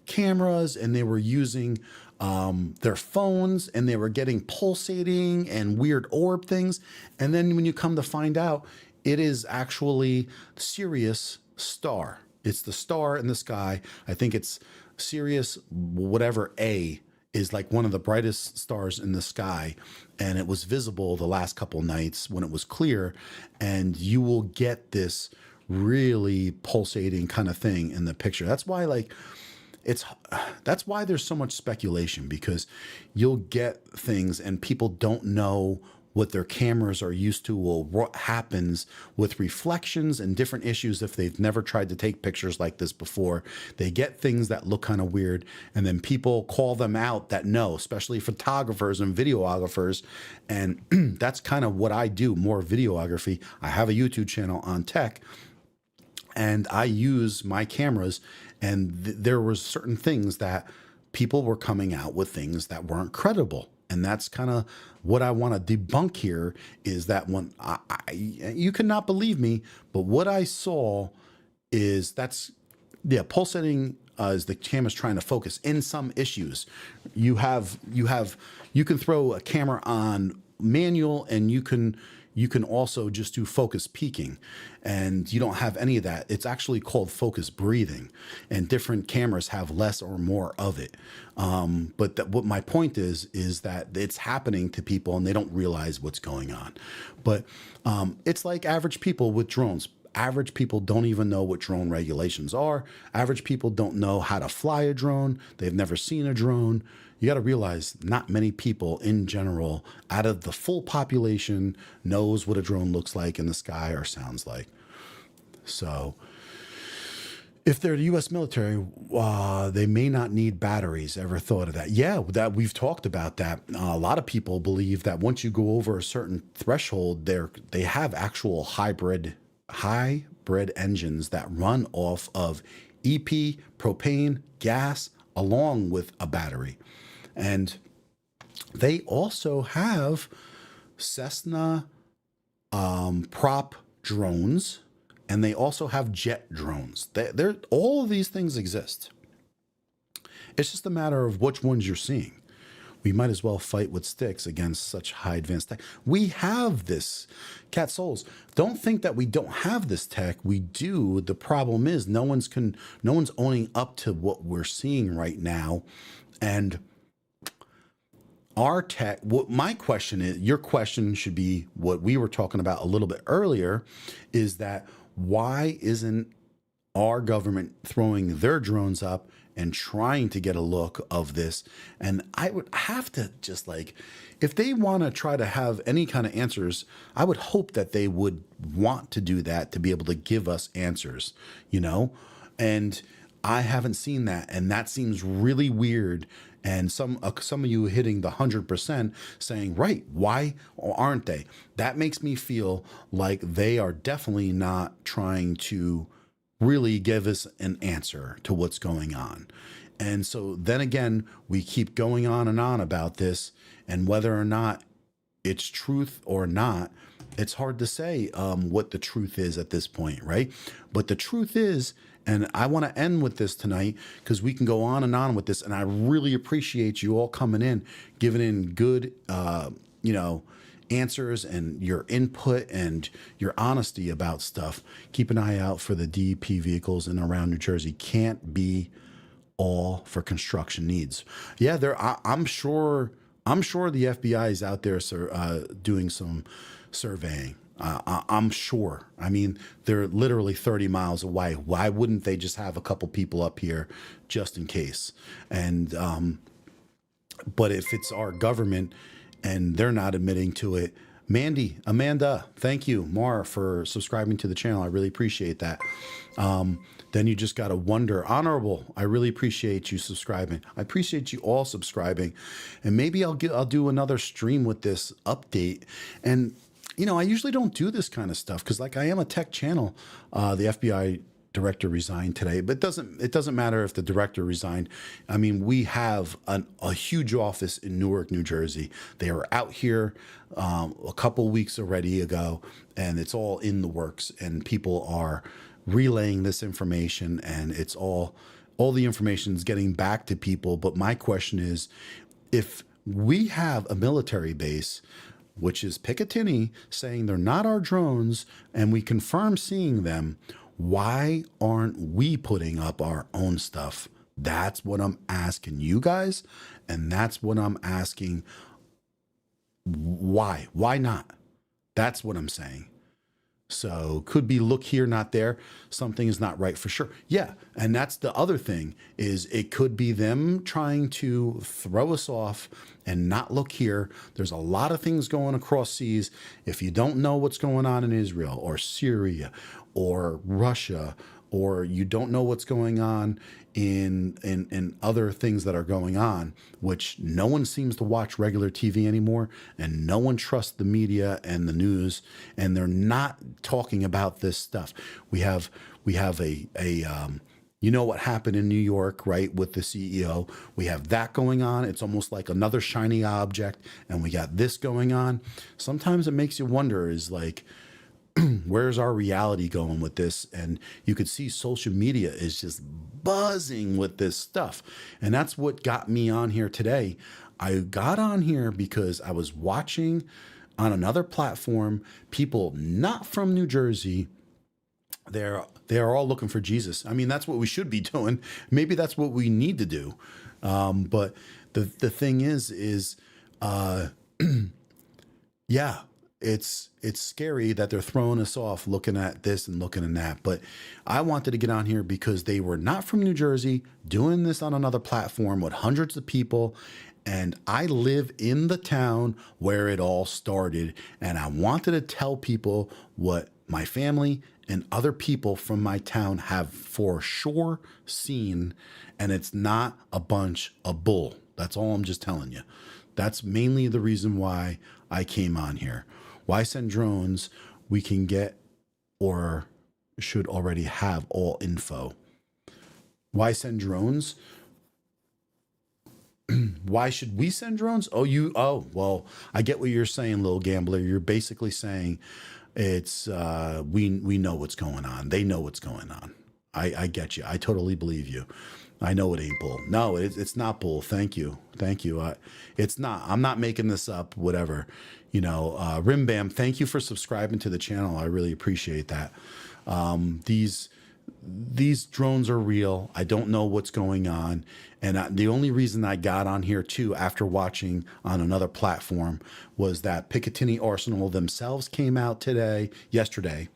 cameras, and they were using their phones, and they were getting pulsating and weird orb things. And then when you come to find out, it is actually Sirius star. It's the star in the sky. I think it's Sirius whatever A is like one of the brightest stars in the sky, and it was visible the last couple nights when it was clear, and you will get this really pulsating kind of thing in the picture. That's why, like, that's why there's so much speculation, because you'll get things and people don't know what their cameras are used to, or what happens with reflections and different issues if they've never tried to take pictures like this before. They get things that look kind of weird, and then people call them out that know, especially photographers and videographers. And that's kind of what I do, more videography. I have a YouTube channel on tech, and I use my cameras, and there was certain things that people were coming out with things that weren't credible. And that's kind of what I want to debunk here, is that when you cannot believe me, but what I saw is pulsating is the camera's trying to focus in some issues. You can throw a camera on manual, and you can also just do focus peaking, and you don't have any of that. It's actually called focus breathing, and different cameras have less or more of it. But what my point is that it's happening to people, and they don't realize what's going on. But it's like average people with drones. Average people don't even know what drone regulations are. Average people don't know how to fly a drone. They've never seen a drone. You got to realize not many people in general out of the full population knows what a drone looks like in the sky or sounds like. So if they're the U.S. military, they may not need batteries. Ever thought of that? Yeah, that we've talked about that. A lot of people believe that once you go over a certain threshold, they have actual hybrid engines that run off of EP, propane, gas, along with a battery. And they also have Cessna prop drones, and they also have jet drones. They're all of these things exist. It's just a matter of which ones you're seeing. We might as well fight with sticks against such high advanced tech. We have this. Cat Souls, don't think that we don't have this tech. We do. The problem is no one's owning up to what we're seeing right now. And our tech, what my question is, your question should be what we were talking about a little bit earlier, is that why isn't our government throwing their drones up and trying to get a look of this? And I would have to just, like, if they want to try to have any kind of answers, I would hope that they would want to do that, to be able to give us answers, and I haven't seen that. And that seems really weird. And some of you hitting the 100% saying, right, why aren't they? That makes me feel like they are definitely not trying to really give us an answer to what's going on. And so then again, we keep going on and on about this, and whether or not it's truth or not, it's hard to say what the truth is at this point, right? But the truth is, and I want to end with this tonight because we can go on and on with this, and I really appreciate you all coming in, giving in good, answers and your input and your honesty about stuff. Keep an eye out for the DEP vehicles in and around New Jersey. Can't be all for construction needs. Yeah, there. I'm sure. I'm sure the FBI is out there doing some surveying. I'm sure. I mean, they're literally 30 miles away. Why wouldn't they just have a couple people up here just in case? And but if it's our government and they're not admitting to it, Amanda, thank you, Mara, for subscribing to the channel. I really appreciate that. Then you just got to wonder, Honorable, I really appreciate you subscribing. I appreciate you all subscribing. And maybe I'll do another stream with this update. And, I usually don't do this kind of stuff because like I am a tech channel. The FBI director resigned today, but it doesn't matter if the director resigned. I mean, we have a huge office in Newark, New Jersey. They were out here a couple weeks already ago, and it's all in the works, and people are relaying this information, and it's all the information is getting back to people. But my question is, if we have a military base, which is Picatinny, saying they're not our drones, and we confirm seeing them, why aren't we putting up our own stuff? That's what I'm asking you guys, and that's what I'm asking. Why? Why not? That's what I'm saying. So could be look here, not there. Something is not right for sure. Yeah. And that's the other thing, is it could be them trying to throw us off and not look here. There's a lot of things going across seas. If you don't know what's going on in Israel or Syria or Russia, or you don't know what's going on in other things that are going on, which no one seems to watch regular TV anymore, and no one trusts the media and the news, and they're not talking about this stuff. We have what happened in New York, right, with the CEO. We have that going on. It's almost like another shiny object, and we got this going on. Sometimes it makes you wonder, is like, where's our reality going with this? And you could see social media is just buzzing with this stuff. And that's what got me on here today. I got on here because I was watching on another platform, people not from New Jersey. They're all looking for Jesus. I mean, that's what we should be doing. Maybe that's what we need to do. But the thing is, yeah, it's scary that they're throwing us off looking at this and looking at that. But I wanted to get on here because they were not from New Jersey, doing this on another platform with hundreds of people. And I live in the town where it all started. And I wanted to tell people what my family and other people from my town have for sure seen. And it's not a bunch of bull. That's all I'm just telling you. That's mainly the reason why I came on here. Why send drones? We can get or should already have all info. Why send drones? Why should we send drones? Well, I get what you're saying, little gambler. You're basically saying it's we know what's going on. They know what's going on. I get you. I totally believe you. I know it ain't bull. No, it's not bull. Thank you. It's not. I'm not making this up. Whatever. Rimbam, thank you for subscribing to the channel. I really appreciate that. These drones are real. I don't know what's going on. And the only reason I got on here too, after watching on another platform, was that Picatinny Arsenal themselves came out yesterday,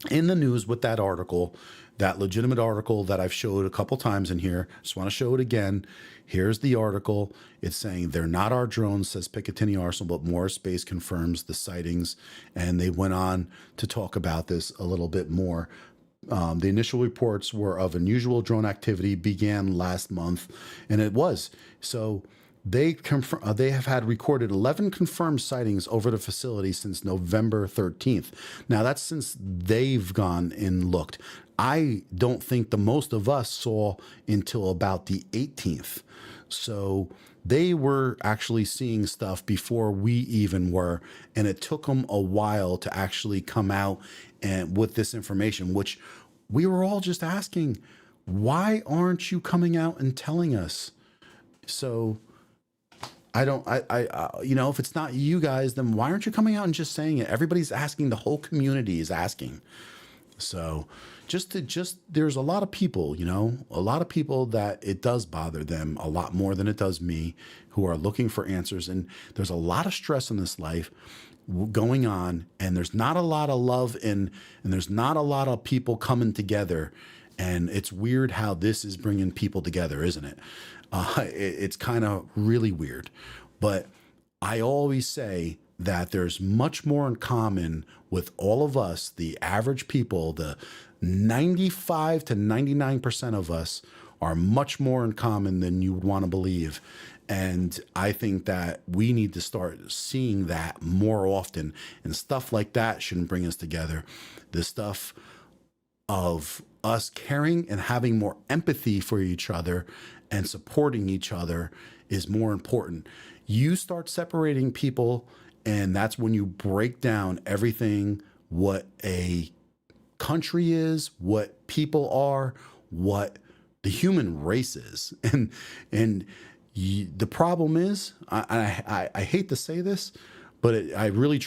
in the news with that article, that legitimate article that I've showed a couple times in here. Just want to show it again. Here's the article. It's saying they're not our drones, says Picatinny Arsenal, but more space confirms the sightings. And they went on to talk about this a little bit more. The initial reports were of unusual drone activity began last month, and it was. So they have had recorded 11 confirmed sightings over the facility since November 13th. Now, that's since they've gone and looked. I don't think the most of us saw until about the 18th. So They were actually seeing stuff before we even were, and it took them a while to actually come out and with this information, which we were all just asking, why aren't you coming out and telling us? So I don't, if it's not you guys, then why aren't you coming out and just saying it? Everybody's asking, the whole community is asking. So there's a lot of people, a lot of people that it does bother them a lot more than it does me, who are looking for answers. And there's a lot of stress in this life going on, and there's not a lot of love and there's not a lot of people coming together. And it's weird how this is bringing people together, isn't it? It's kind of really weird. But I always say that there's much more in common with all of us, the average people. The 95 to 99% of us are much more in common than you would want to believe. And I think that we need to start seeing that more often. And stuff like that shouldn't bring us together. The stuff of us caring and having more empathy for each other and supporting each other is more important. You start separating people, and that's when you break down everything, what a country is, what people are, what the human race is. And the problem is, I hate to say this, but I really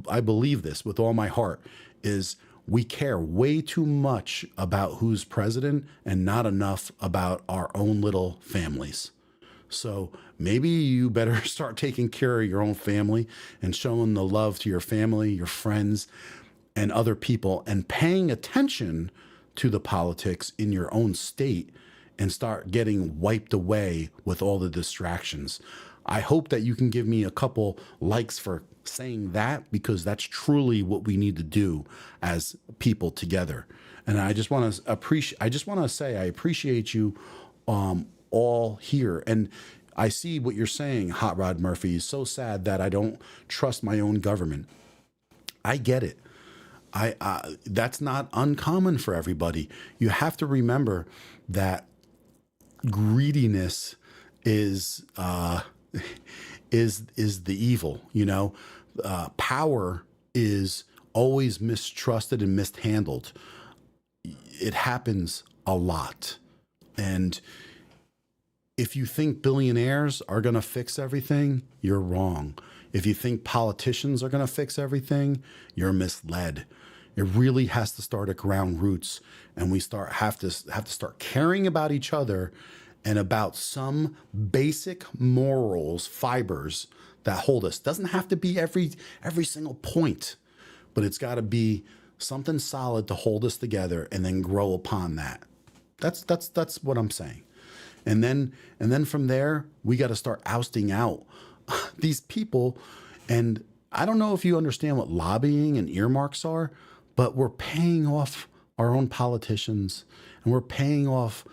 I believe this with all my heart, is we care way too much about who's president and not enough about our own little families. So maybe you better start taking care of your own family and showing the love to your family, your friends, and other people, and paying attention to the politics in your own state, and start getting wiped away with all the distractions. I hope that you can give me a couple likes for saying that, because that's truly what we need to do as people together. And I just want to say I appreciate you all here. And I see what you're saying, Hot Rod Murphy. Is so sad that I don't trust my own government. I get it. That's not uncommon for everybody. You have to remember that greediness is the evil. Power is always mistrusted and mishandled. It happens a lot. And if you think billionaires are going to fix everything, you're wrong. If you think politicians are going to fix everything, you're misled. It really has to start at ground roots, and we have to start caring about each other and about some basic morals, fibers that hold us. Doesn't have to be every single point, but it's got to be something solid to hold us together, and then grow upon that. That's what I'm saying. And then from there, we got to start ousting out these people. And I don't know if you understand what lobbying and earmarks are, but we're paying off our own politicians, and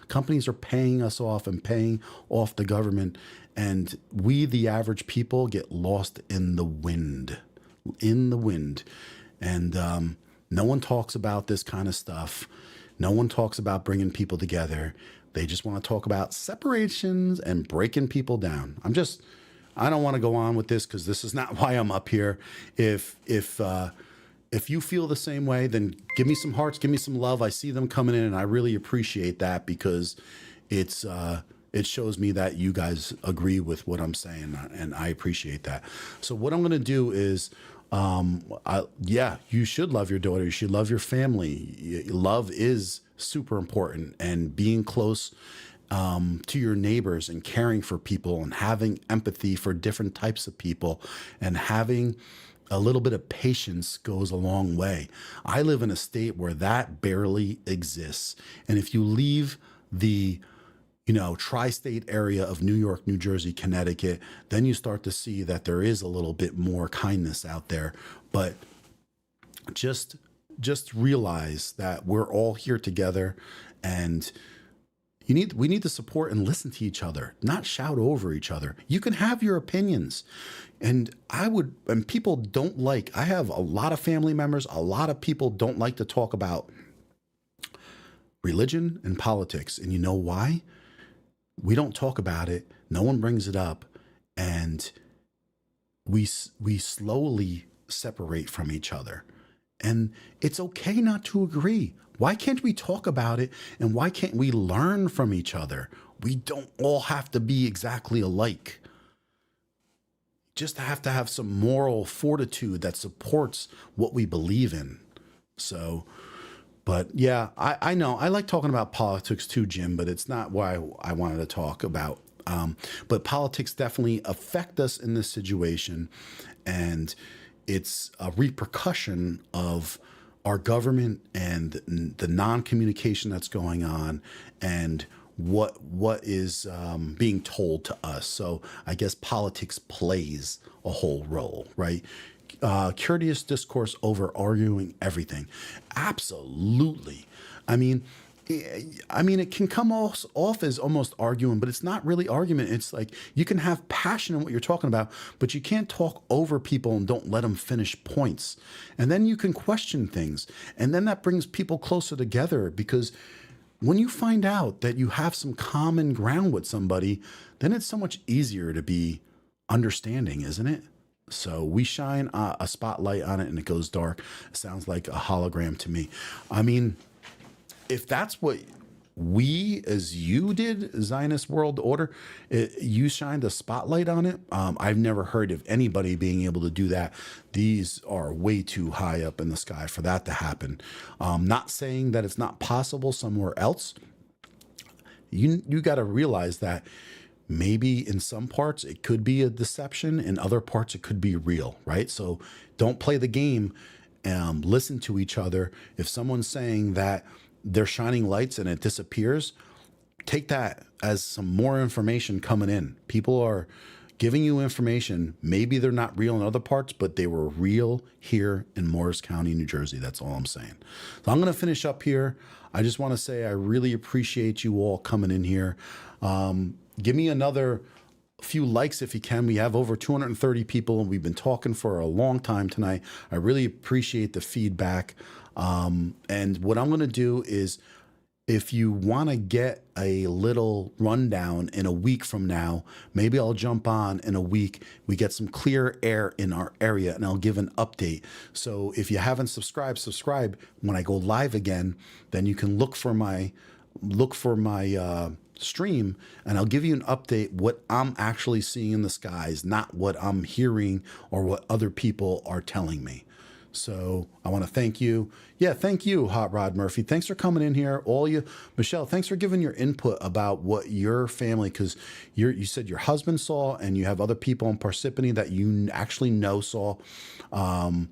companies are paying us off and paying off the government. And we, the average people, get lost in the wind. And no one talks about this kind of stuff. No one talks about bringing people together. They just want to talk about separations and breaking people down. I don't want to go on with this, because this is not why I'm up here. If you feel the same way, then give me some hearts, give me some love. I see them coming in, and I really appreciate that, because it shows me that you guys agree with what I'm saying, and I appreciate that. So what I'm going to do is, you should love your daughter. You should love your family. Love is super important, and being close to your neighbors and caring for people and having empathy for different types of people and having a little bit of patience goes a long way. I live in a state where that barely exists. And if you leave the tri-state area of New York, New Jersey, Connecticut, then you start to see that there is a little bit more kindness out there. But just realize that we're all here together, and we need to support and listen to each other, not shout over each other. You can have your opinions. And people don't I have a lot of family members, a lot of people don't like to talk about religion and politics. And you know why? We don't talk about it No one brings it up, and we slowly separate from each other. And it's okay not to agree. Why can't we talk about it, and why can't we learn from each other? We don't all have to be exactly alike. Just have to have some moral fortitude that supports what we believe in. So, but yeah, I know I like talking about politics too, Jim, but it's not why I wanted to talk about. But politics definitely affect us in this situation, and it's a repercussion of our government and the non-communication that's going on, and what is being told to us. So I guess politics plays a whole role, right? Courteous discourse over arguing everything. Absolutely. I mean, it can come off as almost arguing, but it's not really argument. It's like you can have passion in what you're talking about, but you can't talk over people and don't let them finish points. And then you can question things. And then that brings people closer together, because when you find out that you have some common ground with somebody, then it's so much easier to be understanding, isn't it? So we shine a spotlight on it and it goes dark. It sounds like a hologram to me. I mean, if that's what we as you did, Zionist World Order, you shined a spotlight on it. I've never heard of anybody being able to do that. These are way too high up in the sky for that to happen. Not saying that it's not possible somewhere else. You got to realize that maybe in some parts it could be a deception, in other parts it could be real, right? So don't play the game. Listen to each other. If someone's saying that they're shining lights and it disappears, take that as some more information coming in. People are giving you information. Maybe they're not real in other parts, but they were real here in Morris County, New Jersey. That's all I'm saying. So I'm going to finish up here. I just want to say I really appreciate you all coming in here. Give me another few likes if you can. We have over 230 people and we've been talking for a long time tonight. I really appreciate the feedback. And what I'm going to do is, if you want to get a little rundown in a week from now, maybe I'll jump on in a week. We get some clear air in our area and I'll give an update. So if you haven't subscribe. When I go live again, then you can look for my stream, and I'll give you an update what I'm actually seeing in the skies, not what I'm hearing or what other people are telling me. So I want to thank you. Yeah, thank you, Hot Rod Murphy. Thanks for coming in here. All you, Michelle, thanks for giving your input about what your family, because you said your husband saw, and you have other people in Parsippany that you actually know saw. And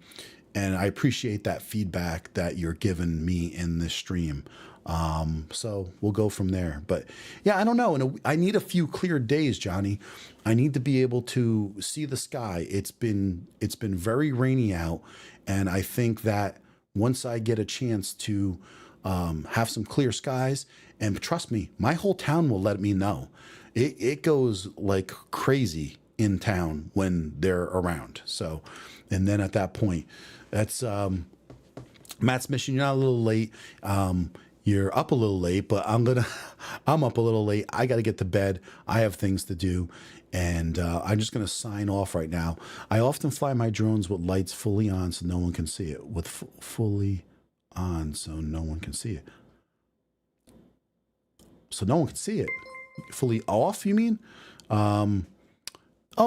I appreciate that feedback that you're giving me in this stream. So we'll go from there. But yeah, I don't know. And I need a few clear days, Johnny. I need to be able to see the sky. It's been very rainy out, and I think that once I get a chance to have some clear skies, and trust me, my whole town will let me know. It goes like crazy in town when they're around. So, and then at that point, that's Matt's mission. You're not a little late. You're up a little late, but I'm up a little late. I got to get to bed. I have things to do. And I'm just going to sign off right now. I often fly my drones with lights fully on so no one can see it. With fully on so no one can see it. So no one can see it. Fully off, you mean? Oh,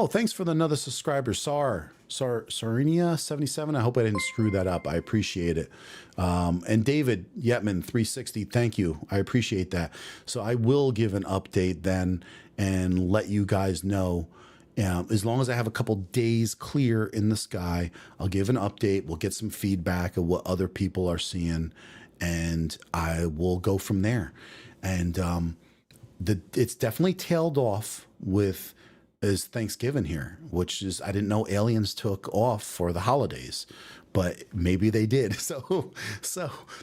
thanks for another subscriber, Sarinia77. I hope I didn't screw that up. I appreciate it. And David Yetman 360, thank you. I appreciate that. So I will give an update then and let you guys know. As long as I have a couple days clear in the sky, I'll give an update. We'll get some feedback of what other people are seeing, and I will go from there. And it's definitely tailed off with is Thanksgiving here, which is, I didn't know aliens took off for the holidays, but maybe they did. So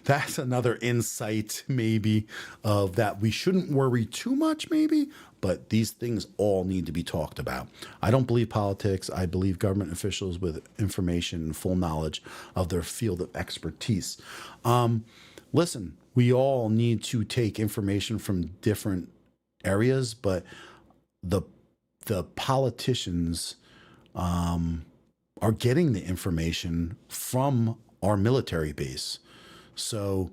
that's another insight maybe of that we shouldn't worry too much maybe, but these things all need to be talked about. I don't believe politics. I believe government officials with information and full knowledge of their field of expertise. Listen, we all need to take information from different areas, but the the politicians are getting the information from our military base. So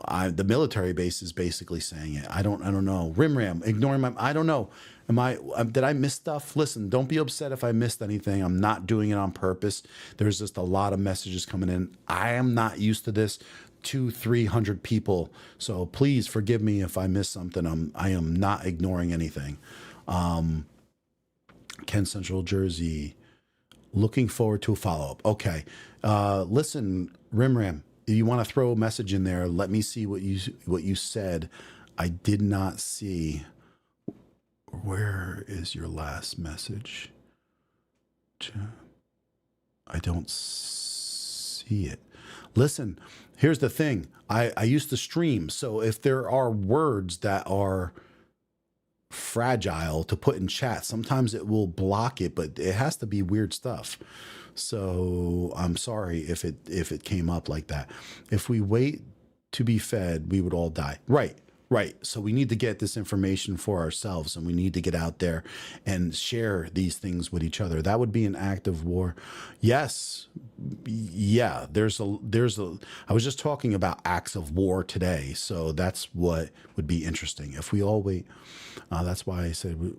the military base is basically saying it. I don't know. Rimram, ignoring my. I don't know. Did I miss stuff? Listen, don't be upset if I missed anything. I'm not doing it on purpose. There's just a lot of messages coming in. I am not used to this. 200-300 people. So please forgive me if I miss something. I am not ignoring anything. Ken Central Jersey. Looking forward to a follow-up. Okay. Listen, Rimram, you want to throw a message in there? Let me see what you said. I did not see. Where is your last message? I don't see it. Listen, here's the thing. I used to stream. So if there are words that are fragile to put in chat, sometimes it will block it, but it has to be weird stuff. So I'm sorry if it came up like that. If we wait to be fed, we would all die. Right. So we need to get this information for ourselves, and we need to get out there and share these things with each other. That would be an act of war. Yes. Yeah. I was just talking about acts of war today. So that's what would be interesting. If we all wait, that's why I said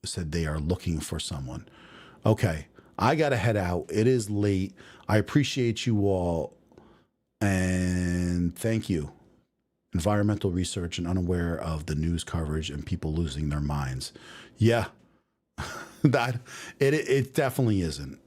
they are looking for someone. Okay. I got to head out. It is late. I appreciate you all. And thank you. Environmental research and unaware of the news coverage and people losing their minds. Yeah, that it definitely isn't.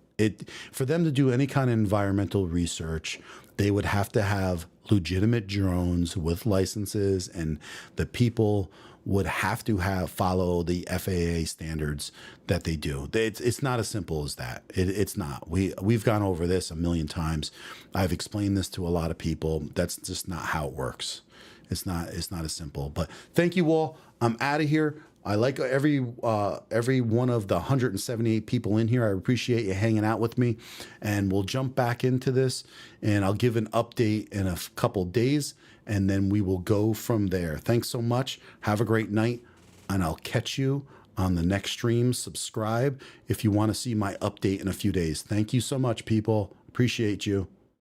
For them to do any kind of environmental research, they would have to have legitimate drones with licenses, and the people would have to follow the FAA standards that they do. It's not as simple as that. It's not. We've gone over this a million times. I've explained this to a lot of people. That's just not how it works. It's not as simple. But thank you all. I'm out of here. I like every one of the 178 people in here. I appreciate you hanging out with me, and we'll jump back into this, and I'll give an update in a couple days, and then we will go from there. Thanks so much. Have a great night, and I'll catch you on the next stream. Subscribe if you want to see my update in a few days. Thank you so much, people. Appreciate you.